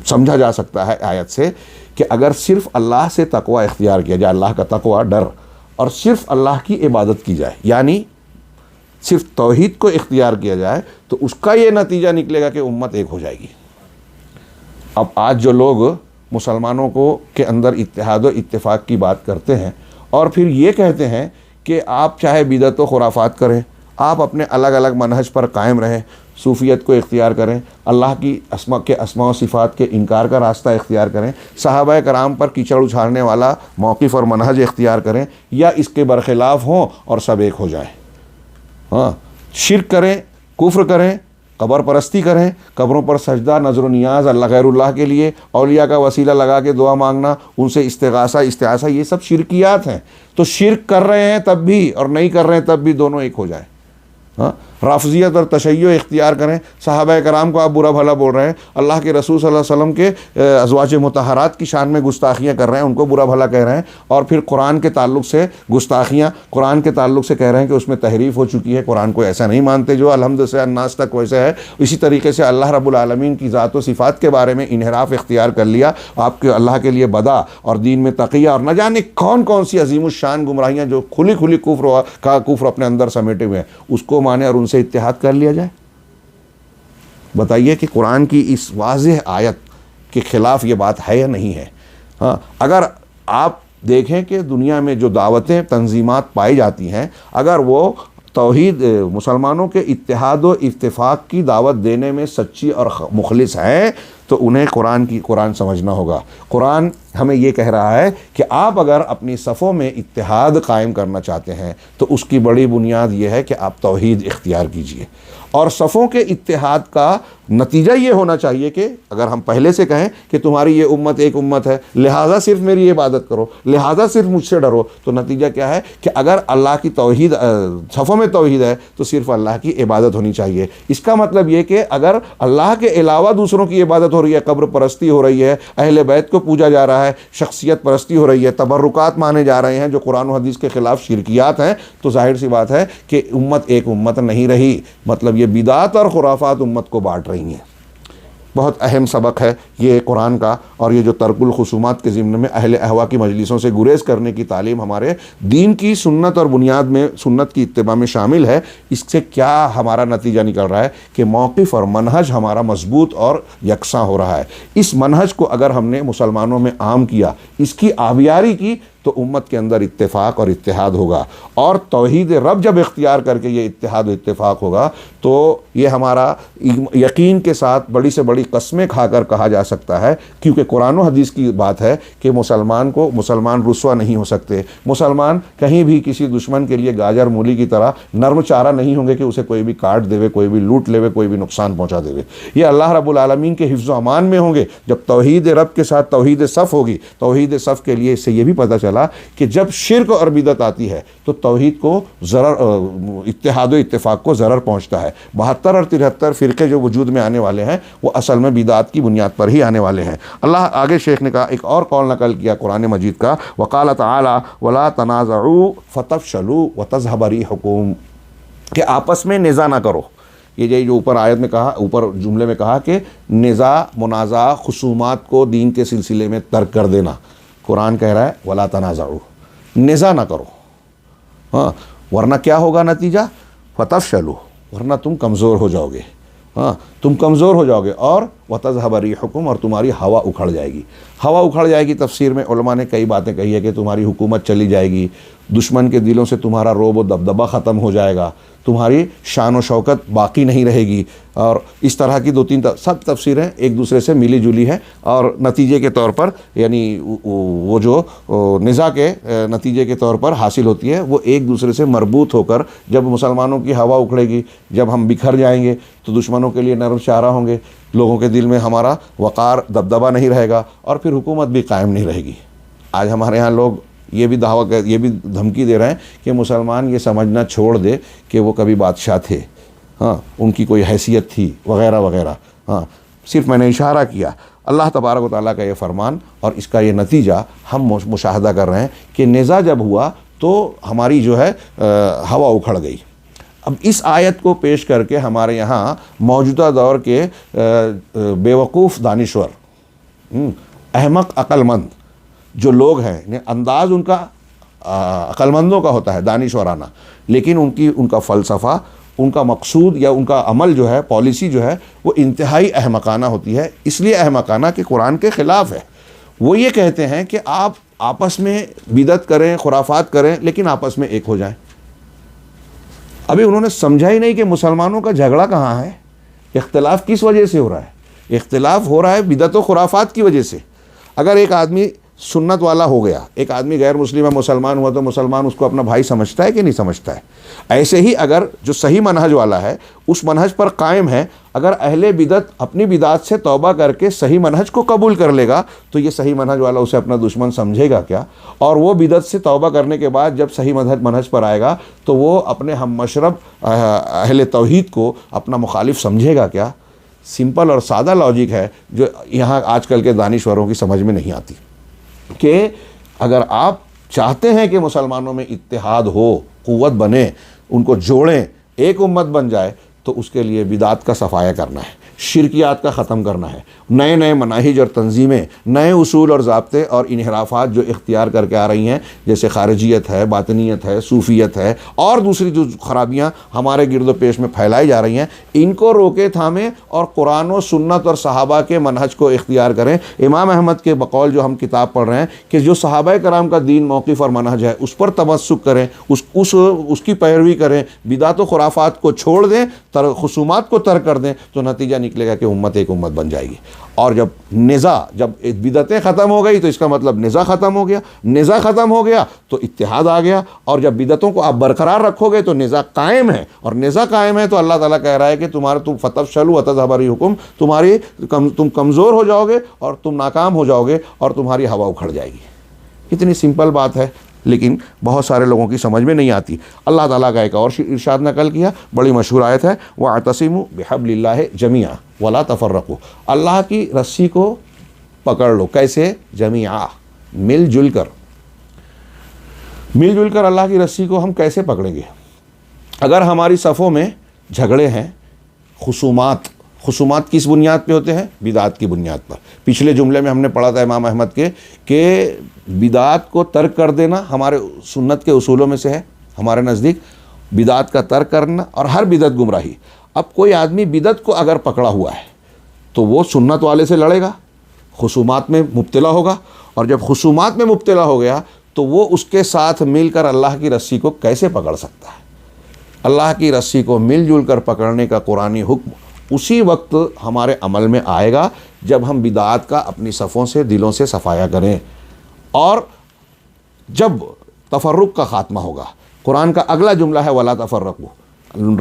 سمجھا جا سکتا ہے آیت سے کہ اگر صرف اللہ سے تقوی اختیار کیا جائے، اللہ کا تقوی، ڈر، اور صرف اللہ کی عبادت کی جائے، یعنی صرف توحید کو اختیار کیا جائے، تو اس کا یہ نتیجہ نکلے گا کہ امت ایک ہو جائے گی۔ اب آج جو لوگ مسلمانوں کو کے اندر اتحاد و اتفاق کی بات کرتے ہیں اور پھر یہ کہتے ہیں کہ آپ چاہے بدعت و خرافات کریں، آپ اپنے الگ الگ منہج پر قائم رہیں، صوفیت کو اختیار کریں، اللہ کی اسماء و صفات کے انکار کا راستہ اختیار کریں، صحابہ کرام پر کیچڑ اچھالنے والا موقف اور منہج اختیار کریں، یا اس کے برخلاف ہوں اور سب ایک ہو جائیں۔ ہاں، شرک کریں، کفر کریں، قبر پرستی کریں، قبروں پر سجدہ، نظر و نیاز اللہ غیر اللہ کے لیے، اولیاء کا وسیلہ لگا کے دعا مانگنا، ان سے استغاثہ، یہ سب شرکیات ہیں۔ تو شرک کر رہے ہیں تب بھی اور نہیں کر رہے ہیں تب بھی دونوں ایک ہو جائیں۔ ہاں، رافضیت اور تشیع اختیار کریں، صحابہ کرام کو آپ برا بھلا بول رہے ہیں، اللہ کے رسول صلی اللہ علیہ وسلم کے ازواج مطہرات کی شان میں گستاخیاں کر رہے ہیں، ان کو برا بھلا کہہ رہے ہیں، اور پھر قرآن کے تعلق سے گستاخیاں، قرآن کے تعلق سے کہہ رہے ہیں کہ اس میں تحریف ہو چکی ہے، قرآن کو ایسا نہیں مانتے جو الحمد سے الناس تک ویسے ہے۔ اسی طریقے سے اللہ رب العالمین کی ذات و صفات کے بارے میں انحراف اختیار کر لیا، آپ کے اللہ کے لیے بدا اور دین میں تقیہ اور نہ جانے کون کون سی عظیم الشان گمراہیاں جو کھلی کفر اپنے اندر سمیٹے ہوئے ہیں، اس کو مانے اور ان سے اتحاد کر لیا جائے۔ بتائیے کہ قرآن کی اس واضح آیت کے خلاف یہ بات ہے یا نہیں ہے؟ ہاں، اگر آپ دیکھیں کہ دنیا میں جو دعوتیں، تنظیمات پائی جاتی ہیں، اگر وہ توحید، مسلمانوں کے اتحاد و اتفاق کی دعوت دینے میں سچی اور مخلص ہیں، تو انہیں قرآن سمجھنا ہوگا۔ قرآن ہمیں یہ کہہ رہا ہے کہ آپ اگر اپنی صفوں میں اتحاد قائم کرنا چاہتے ہیں تو اس کی بڑی بنیاد یہ ہے کہ آپ توحید اختیار کیجئے، اور صفوں کے اتحاد کا نتیجہ یہ ہونا چاہیے کہ اگر ہم پہلے سے کہیں کہ تمہاری یہ امت ایک امت ہے، لہٰذا صرف میری عبادت کرو، لہٰذا صرف مجھ سے ڈرو، تو نتیجہ کیا ہے کہ اگر اللہ کی توحید، صفوں میں توحید ہے تو صرف اللہ کی عبادت ہونی چاہیے۔ اس کا مطلب یہ کہ اگر اللہ کے علاوہ دوسروں کی عبادت ہو رہی ہے، قبر پرستی ہو رہی ہے، اہل بیت کو پوجا جا رہا ہے، شخصیت پرستی ہو رہی ہے، تبرکات مانے جا رہے ہیں جو قرآن و حدیث کے خلاف شرکیات ہیں، تو ظاہر سی بات ہے کہ امت ایک امت نہیں رہی، مطلب یہ بدعات اور خرافات امت کو بانٹ رہی ہیں۔ بہت اہم سبق ہے یہ قرآن کا، اور یہ جو ترک الخصومات کے ضمن میں اہل اہوا کی مجلسوں سے گریز کرنے کی تعلیم ہمارے دین کی سنت اور بنیاد میں، سنت کی اتباع میں شامل ہے۔ اس سے کیا ہمارا نتیجہ نکل رہا ہے کہ موقف اور منہج ہمارا مضبوط اور یکساں ہو رہا ہے۔ اس منہج کو اگر ہم نے مسلمانوں میں عام کیا، اس کی آبیاری کی، تو امت کے اندر اتفاق اور اتحاد ہوگا، اور توحید رب جب اختیار کر کے یہ اتحاد و اتفاق ہوگا تو یہ ہمارا یقین کے ساتھ بڑی سے بڑی قسمیں کھا کر کہا جا سکتا ہے، کیونکہ قرآن و حدیث کی بات ہے کہ مسلمان رسوا نہیں ہو سکتے، مسلمان کہیں بھی کسی دشمن کے لیے گاجر مولی کی طرح نرم چارہ نہیں ہوں گے کہ اسے کوئی بھی کاٹ دے، کوئی بھی لوٹ لے، کوئی بھی نقصان پہنچا دے۔ یہ اللہ رب العالمین کے حفظ و امان میں ہوں گے جب توحید رب کے ساتھ توحید صف ہوگی۔ توحید صف کے لیے اس سے یہ بھی پتہ چلا کہ جب شرک اور بدعت آتی ہے تو توحید کو ضرر، اتحاد و اتفاق کو ضرر پہنچتا ہے۔ 72 اور 73 فرقے جو وجود میں آنے والے ہیں وہ اصل میں بدعت کی بنیاد پر ہی آنے والے ہیں۔ اللہ آگے شیخ نے کہا، ایک اور قول نقل کیا قرآن مجید کا، وقال تعالی ولا تنازعوا فتفشلوا وتذهب ريحكم، کہ آپس میں نزاع نہ کرو۔ یہ جو اوپر آیت میں کہا، اوپر جملے میں کہا کہ نزاع، منازعہ، خصومات کو دین کے سلسلے میں ترک کر دینا، قرآن کہہ رہا ہے ولا تنازعوا، نزاع نہ کرو، ہاں، ورنہ کیا ہوگا نتیجہ؟ فتفشلوا، ورنہ تم کمزور ہو جاؤ گے، ہاں، تم کمزور ہو جاؤ گے، اور وتذهب ريحكم، اور تمہاری ہوا اکھڑ جائے گی۔ ہوا اکھڑ جائے گی، تفسیر میں علماء نے کئی باتیں کہی ہے کہ تمہاری حکومت چلی جائے گی، دشمن کے دلوں سے تمہارا رعب و دبدبہ ختم ہو جائے گا، تمہاری شان و شوکت باقی نہیں رہے گی، اور اس طرح کی 2-3 سب تفسیریں ایک دوسرے سے ملی جلی ہیں، اور نتیجے کے طور پر یعنی وہ جو نزاع کے نتیجے کے طور پر حاصل ہوتی ہے وہ ایک دوسرے سے مربوط ہو کر، جب مسلمانوں کی ہوا اکھڑے گی، جب ہم بکھر جائیں گے تو دشمنوں کے لیے نرم چارہ ہوں گے، لوگوں کے دل میں ہمارا وقار دبدبہ نہیں رہے گا، اور پھر حکومت بھی قائم نہیں رہے گی۔ آج ہمارے ہاں لوگ یہ بھی یہ بھی دھمکی دے رہے ہیں کہ مسلمان یہ سمجھنا چھوڑ دے کہ وہ کبھی بادشاہ تھے، ہاں، ان کی کوئی حیثیت تھی وغیرہ وغیرہ، ہاں، صرف میں نے اشارہ کیا۔ اللہ تبارک و تعالیٰ کا یہ فرمان اور اس کا یہ نتیجہ ہم مشاہدہ کر رہے ہیں کہ نزاع جب ہوا تو ہماری جو ہے ہوا اکھڑ گئی۔ اب اس آیت کو پیش کر کے ہمارے یہاں موجودہ دور کے بیوقوف دانشور، احمق عقل مند جو لوگ ہیں، انداز ان کا عقل مندوں کا ہوتا ہے دانشورانہ، لیکن ان کا فلسفہ، ان کا مقصود یا ان کا عمل جو ہے، پالیسی جو ہے، وہ انتہائی احمقانہ ہوتی ہے۔ اس لیے احمقانہ کہ قرآن کے خلاف ہے۔ وہ یہ کہتے ہیں کہ آپ آپس میں بدعت کریں، خرافات کریں، لیکن آپس میں ایک ہو جائیں۔ ابھی انہوں نے سمجھا ہی نہیں کہ مسلمانوں کا جھگڑا کہاں ہے، اختلاف کس وجہ سے ہو رہا ہے؟ اختلاف ہو رہا ہے بدعت و خرافات کی وجہ سے۔ اگر ایک آدمی سنت والا ہو گیا، ایک آدمی غیر مسلم ہے مسلمان ہوا، تو مسلمان اس کو اپنا بھائی سمجھتا ہے کہ نہیں سمجھتا ہے؟ ایسے ہی اگر جو صحیح منہج والا ہے، اس منہج پر قائم ہے، اگر اہل بدعت اپنی بدعت سے توبہ کر کے صحیح منہج کو قبول کر لے گا تو یہ صحیح منہج والا اسے اپنا دشمن سمجھے گا کیا؟ اور وہ بدعت سے توبہ کرنے کے بعد جب صحیح منہج پر آئے گا تو وہ اپنے ہم مشرب اہل توحید کو اپنا مخالف سمجھے گا کیا؟ سمپل اور سادہ لاجک ہے جو یہاں آج کل کے دانشوروں کی سمجھ میں نہیں آتی، کہ اگر آپ چاہتے ہیں کہ مسلمانوں میں اتحاد ہو، قوت بنے، ان کو جوڑیں، ایک امت بن جائے، تو اس کے لیے بدعت کا صفایا کرنا ہے، شرکیات کا ختم کرنا ہے، نئے نئے مناہج اور تنظیمیں، نئے اصول اور ضابطے اور انحرافات جو اختیار کر کے آ رہی ہیں، جیسے خارجیت ہے، باطنیت ہے، صوفیت ہے، اور دوسری جو خرابیاں ہمارے گرد و پیش میں پھیلائی جا رہی ہیں، ان کو روکے تھامیں اور قرآن و سنت اور صحابہ کے منہج کو اختیار کریں۔ امام احمد کے بقول جو ہم کتاب پڑھ رہے ہیں کہ جو صحابہ کرام کا دین، موقف اور منہج ہے اس پر تمسک کریں، اس کی پیروی کریں، بدعت و خرافات کو چھوڑ دیں، خصومات کو ترک کر دیں، تو نتیجہ نکلے گا کہ امت ایک امت بن جائے گی۔ اور جب بدعتیں ختم ہو گئی تو اس کا مطلب نزاع ختم ہو گیا، نزاع ختم ہو گیا تو اتحاد آ گیا، اور جب بدعتوں کو آپ برقرار رکھو گے تو نزاع قائم ہے، اور نزاع قائم ہے تو اللہ تعالیٰ کہہ رہا ہے کہ تم فتفشلوا وتذهب ريحكم، تم کمزور ہو جاؤ گے اور تم ناکام ہو جاؤ گے اور تمہاری ہوا اکھڑ جائے گی۔ اتنی سمپل بات ہے لیکن بہت سارے لوگوں کی سمجھ میں نہیں آتی۔ اللہ تعالیٰ کا ایک اور ارشاد نقل کیا، بڑی مشہور آیت ہے، وَاعْتَصِمُوا بِحَبْلِ اللَّهِ جَمِيعًا وَلَا تَفَرَّقُوا، اللہ کی رسی کو پکڑ لو، کیسے؟ جمیعا، مل جل کر اللہ کی رسی کو ہم کیسے پکڑیں گے؟ اگر ہماری صفوں میں جھگڑے ہیں، خصومات کس بنیاد پہ ہوتے ہیں؟ بدعات کی بنیاد پر۔ پچھلے جملے میں ہم نے پڑھا تھا امام احمد کے کہ بدعات کو ترک کر دینا ہمارے سنت کے اصولوں میں سے ہے، ہمارے نزدیک بدعات کا ترک کرنا، اور ہر بدعت گمراہی۔ اب کوئی آدمی بدعت کو اگر پکڑا ہوا ہے تو وہ سنت والے سے لڑے گا، خصومات میں مبتلا ہوگا، اور جب خصومات میں مبتلا ہو گیا تو وہ اس کے ساتھ مل کر اللہ کی رسی کو کیسے پکڑ سکتا ہے؟ اللہ کی رسی کو مل جل کر پکڑنے کا قرآنی حکم اسی وقت ہمارے عمل میں آئے گا جب ہم بدعات کا اپنی صفوں سے دلوں سے صفایا کریں، اور جب تفرق کا خاتمہ ہوگا۔ قرآن کا اگلا جملہ ہے وَلَا تَفَرَّقُوا،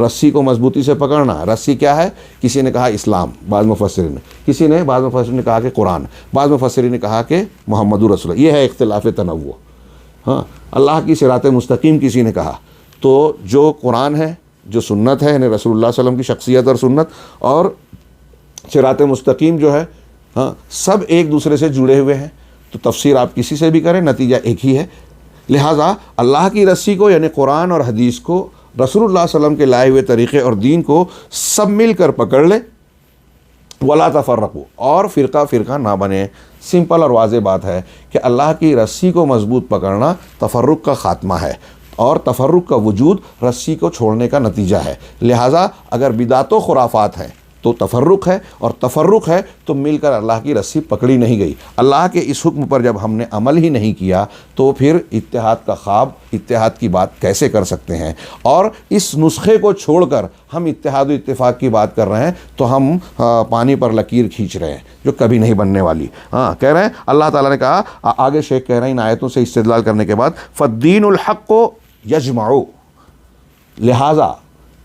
رسی کو مضبوطی سے پکڑنا۔ رسی کیا ہے؟ کسی نے کہا اسلام، بعض مفسرین نے، بعض مفسرین نے کہا کہ قرآن، بعض مفسرین نے کہا کہ محمد رسول اللہ۔ یہ ہے اختلاف تنوع۔ ہاں، اللہ کی صراط مستقیم کسی نے کہا، تو جو قرآن ہے، جو سنت ہے، یعنی رسول اللہ صلی اللہ علیہ وسلم کی شخصیت اور سنت، اور صراط مستقیم جو ہے، ہاں، سب ایک دوسرے سے جڑے ہوئے ہیں۔ تو تفسیر آپ کسی سے بھی کریں، نتیجہ ایک ہی ہے۔ لہٰذا اللہ کی رسی کو یعنی قرآن اور حدیث کو، رسول اللہ صلی اللہ علیہ وسلم کے لائے ہوئے طریقے اور دین کو سب مل کر پکڑ لیں۔ ولا تفرقوا، اور فرقہ فرقہ نہ بنے۔ سمپل اور واضح بات ہے کہ اللہ کی رسی کو مضبوط پکڑنا تفرق کا خاتمہ ہے، اور تفرق کا وجود رسی کو چھوڑنے کا نتیجہ ہے۔ لہٰذا اگر بدعت و خرافات ہیں تو تفرق ہے، اور تفرق ہے تو مل کر اللہ کی رسی پکڑی نہیں گئی۔ اللہ کے اس حکم پر جب ہم نے عمل ہی نہیں کیا تو پھر اتحاد کا خواب، اتحاد کی بات کیسے کر سکتے ہیں؟ اور اس نسخے کو چھوڑ کر ہم اتحاد و اتفاق کی بات کر رہے ہیں تو ہم پانی پر لکیر کھینچ رہے ہیں جو کبھی نہیں بننے والی۔ ہاں، کہہ رہے ہیں اللہ تعالیٰ نے کہا، آگے شیخ کہہ رہے ہیں ان آیتوں سے استدلال کرنے کے بعد، فالدین الحق یجمع، لہٰذا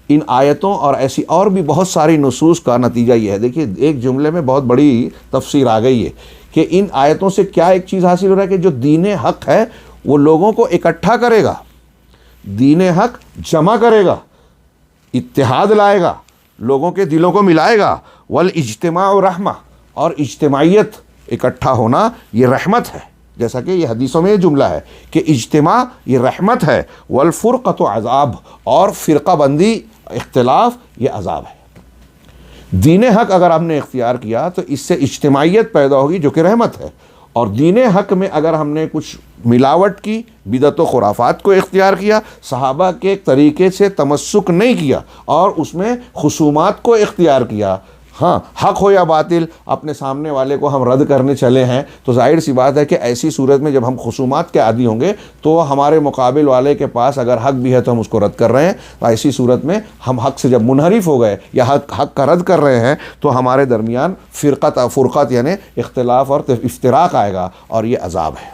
ان آیتوں اور ایسی اور بھی بہت ساری نصوص کا نتیجہ یہ ہے۔ دیکھیے، ایک جملے میں بہت بڑی تفسیر آ گئی ہے کہ ان آیتوں سے کیا ایک چیز حاصل ہو رہا ہے کہ جو دین حق ہے وہ لوگوں کو اکٹھا کرے گا، دین حق جمع کرے گا، اتحاد لائے گا، لوگوں کے دلوں کو ملائے گا۔ والاجتماع رحمہ، اور اجتماعیت، اکٹھا ہونا یہ رحمت ہے، جیسا کہ یہ حدیثوں میں یہ جملہ ہے کہ اجتماع یہ رحمت ہے۔ والفرقۃ عذاب، اور فرقہ بندی، اختلاف، یہ عذاب ہے۔ دین حق اگر ہم نے اختیار کیا تو اس سے اجتماعیت پیدا ہوگی جو کہ رحمت ہے، اور دین حق میں اگر ہم نے کچھ ملاوٹ کی، بدعت و خرافات کو اختیار کیا، صحابہ کے طریقے سے تمسک نہیں کیا، اور اس میں خصومات کو اختیار کیا، ہاں، حق ہو یا باطل، اپنے سامنے والے کو ہم رد کرنے چلے ہیں، تو ظاہر سی بات ہے کہ ایسی صورت میں جب ہم خصومات کے عادی ہوں گے تو ہمارے مقابل والے کے پاس اگر حق بھی ہے تو ہم اس کو رد کر رہے ہیں، تو ایسی صورت میں ہم حق سے جب منحرف ہو گئے یا حق کا رد کر رہے ہیں تو ہمارے درمیان فرقت یعنی اختلاف اور افتراق آئے گا، اور یہ عذاب ہے۔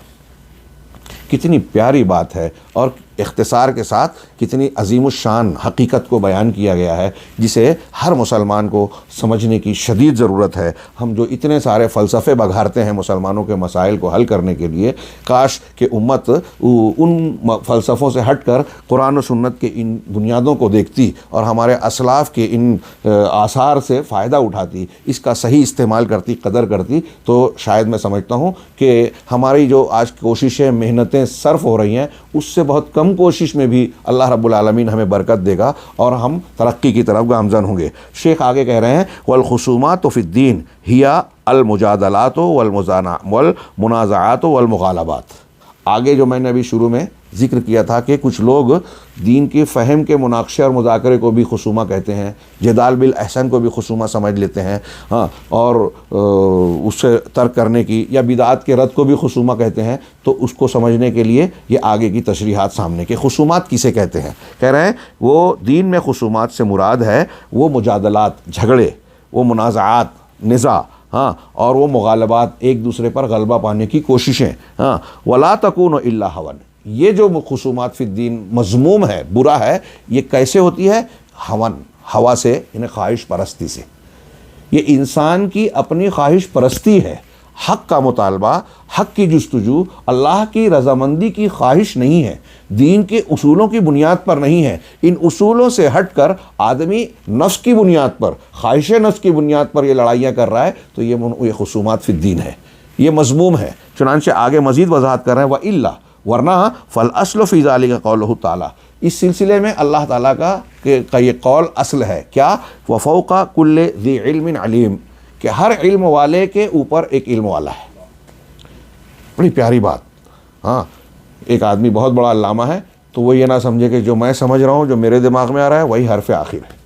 کتنی پیاری بات ہے، اور اختصار کے ساتھ کتنی عظیم الشان حقیقت کو بیان کیا گیا ہے جسے ہر مسلمان کو سمجھنے کی شدید ضرورت ہے۔ ہم جو اتنے سارے فلسفے بگھارتے ہیں مسلمانوں کے مسائل کو حل کرنے کے لیے، کاش کہ امت ان فلسفوں سے ہٹ کر قرآن و سنت کے ان بنیادوں کو دیکھتی اور ہمارے اسلاف کے ان آثار سے فائدہ اٹھاتی، اس کا صحیح استعمال کرتی، قدر کرتی، تو شاید میں سمجھتا ہوں کہ ہماری جو آج کوششیں، محنتیں صرف ہو رہی ہیں، اس سے بہت کم کوشش میں بھی اللہ رب العالمین ہمیں برکت دے گا اور ہم ترقی کی طرف گامزن ہوں گے۔ شیخ آگے کہہ رہے ہیں والخصومات فی الدین ہی المجادلات والمنازعات والمغالبات۔ آگے جو میں نے ابھی شروع میں ذکر کیا تھا کہ کچھ لوگ دین کی فہم کے مناقشے اور مذاکرے کو بھی خصومہ کہتے ہیں، جدال بالاحسن کو بھی خصومہ سمجھ لیتے ہیں، ہاں، اور اس سے ترک کرنے کی یا بدعات کے رد کو بھی خصومہ کہتے ہیں۔ تو اس کو سمجھنے کے لیے یہ آگے کی تشریحات سامنے کہ خصومات کسے کہتے ہیں۔ کہہ رہے ہیں وہ دین میں خصومات سے مراد ہے وہ مجادلات، جھگڑے، وہ منازعات، نزاع، ہاں، اور وہ مغالبات، ایک دوسرے پر غلبہ پانے کی کوششیں، ہاں۔ ولا تکون الا ہوا، یہ جو خصومات فی الدین مذموم ہے، برا ہے، یہ کیسے ہوتی ہے؟ ہوا سے، یعنی خواہش پرستی سے۔ یہ انسان کی اپنی خواہش پرستی ہے، حق کا مطالبہ، حق کی جستجو، اللہ کی رضامندی کی خواہش نہیں ہے، دین کے اصولوں کی بنیاد پر نہیں ہے۔ ان اصولوں سے ہٹ کر آدمی نفس کی بنیاد پر، خواہش نفس کی بنیاد پر یہ لڑائیاں کر رہا ہے، تو یہ خصومات فی الدین ہے، یہ مذموم ہے۔ چنانچہ آگے مزید وضاحت کر رہے ہیں وَإِلَّا، ورنہ فَالْأَصْلُ فِي ذَلِكَ قَوْلُهُ تعالیٰ، اس سلسلے میں اللہ تعالیٰ کا یہ قول اصل ہے کیا؟ وَفَوْقَ كُلِّ ذِي عِلْمٍ عَلِيمٍ، کہ ہر علم والے کے اوپر ایک علم والا ہے۔ بڑی پیاری بات، ہاں۔ ایک آدمی بہت بڑا علامہ ہے تو وہ یہ نہ سمجھے کہ جو میں سمجھ رہا ہوں، جو میرے دماغ میں آ رہا ہے وہی حرف آخر ہے۔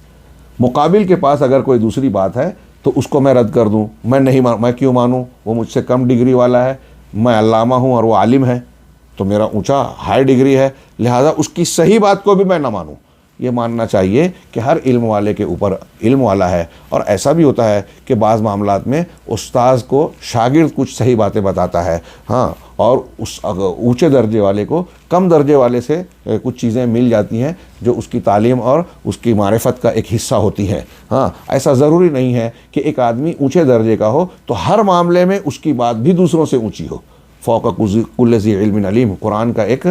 مقابل کے پاس اگر کوئی دوسری بات ہے تو اس کو میں رد کر دوں، میں نہیں میں کیوں مانوں؟ وہ مجھ سے کم ڈگری والا ہے، میں علامہ ہوں اور وہ عالم ہے، تو میرا اونچا ہائی ڈگری ہے، لہٰذا اس کی صحیح بات کو بھی میں نہ مانوں۔ یہ ماننا چاہیے کہ ہر علم والے کے اوپر علم والا ہے، اور ایسا بھی ہوتا ہے کہ بعض معاملات میں استاذ کو شاگرد کچھ صحیح باتیں بتاتا ہے، ہاں، اور اس اونچے درجے والے کو کم درجے والے سے کچھ چیزیں مل جاتی ہیں جو اس کی تعلیم اور اس کی معرفت کا ایک حصہ ہوتی ہیں۔ ہاں، ایسا ضروری نہیں ہے کہ ایک آدمی اونچے درجے کا ہو تو ہر معاملے میں اس کی بات بھی دوسروں سے اونچی ہو۔ فوق کل ذی علم علیم قرآن کا ایک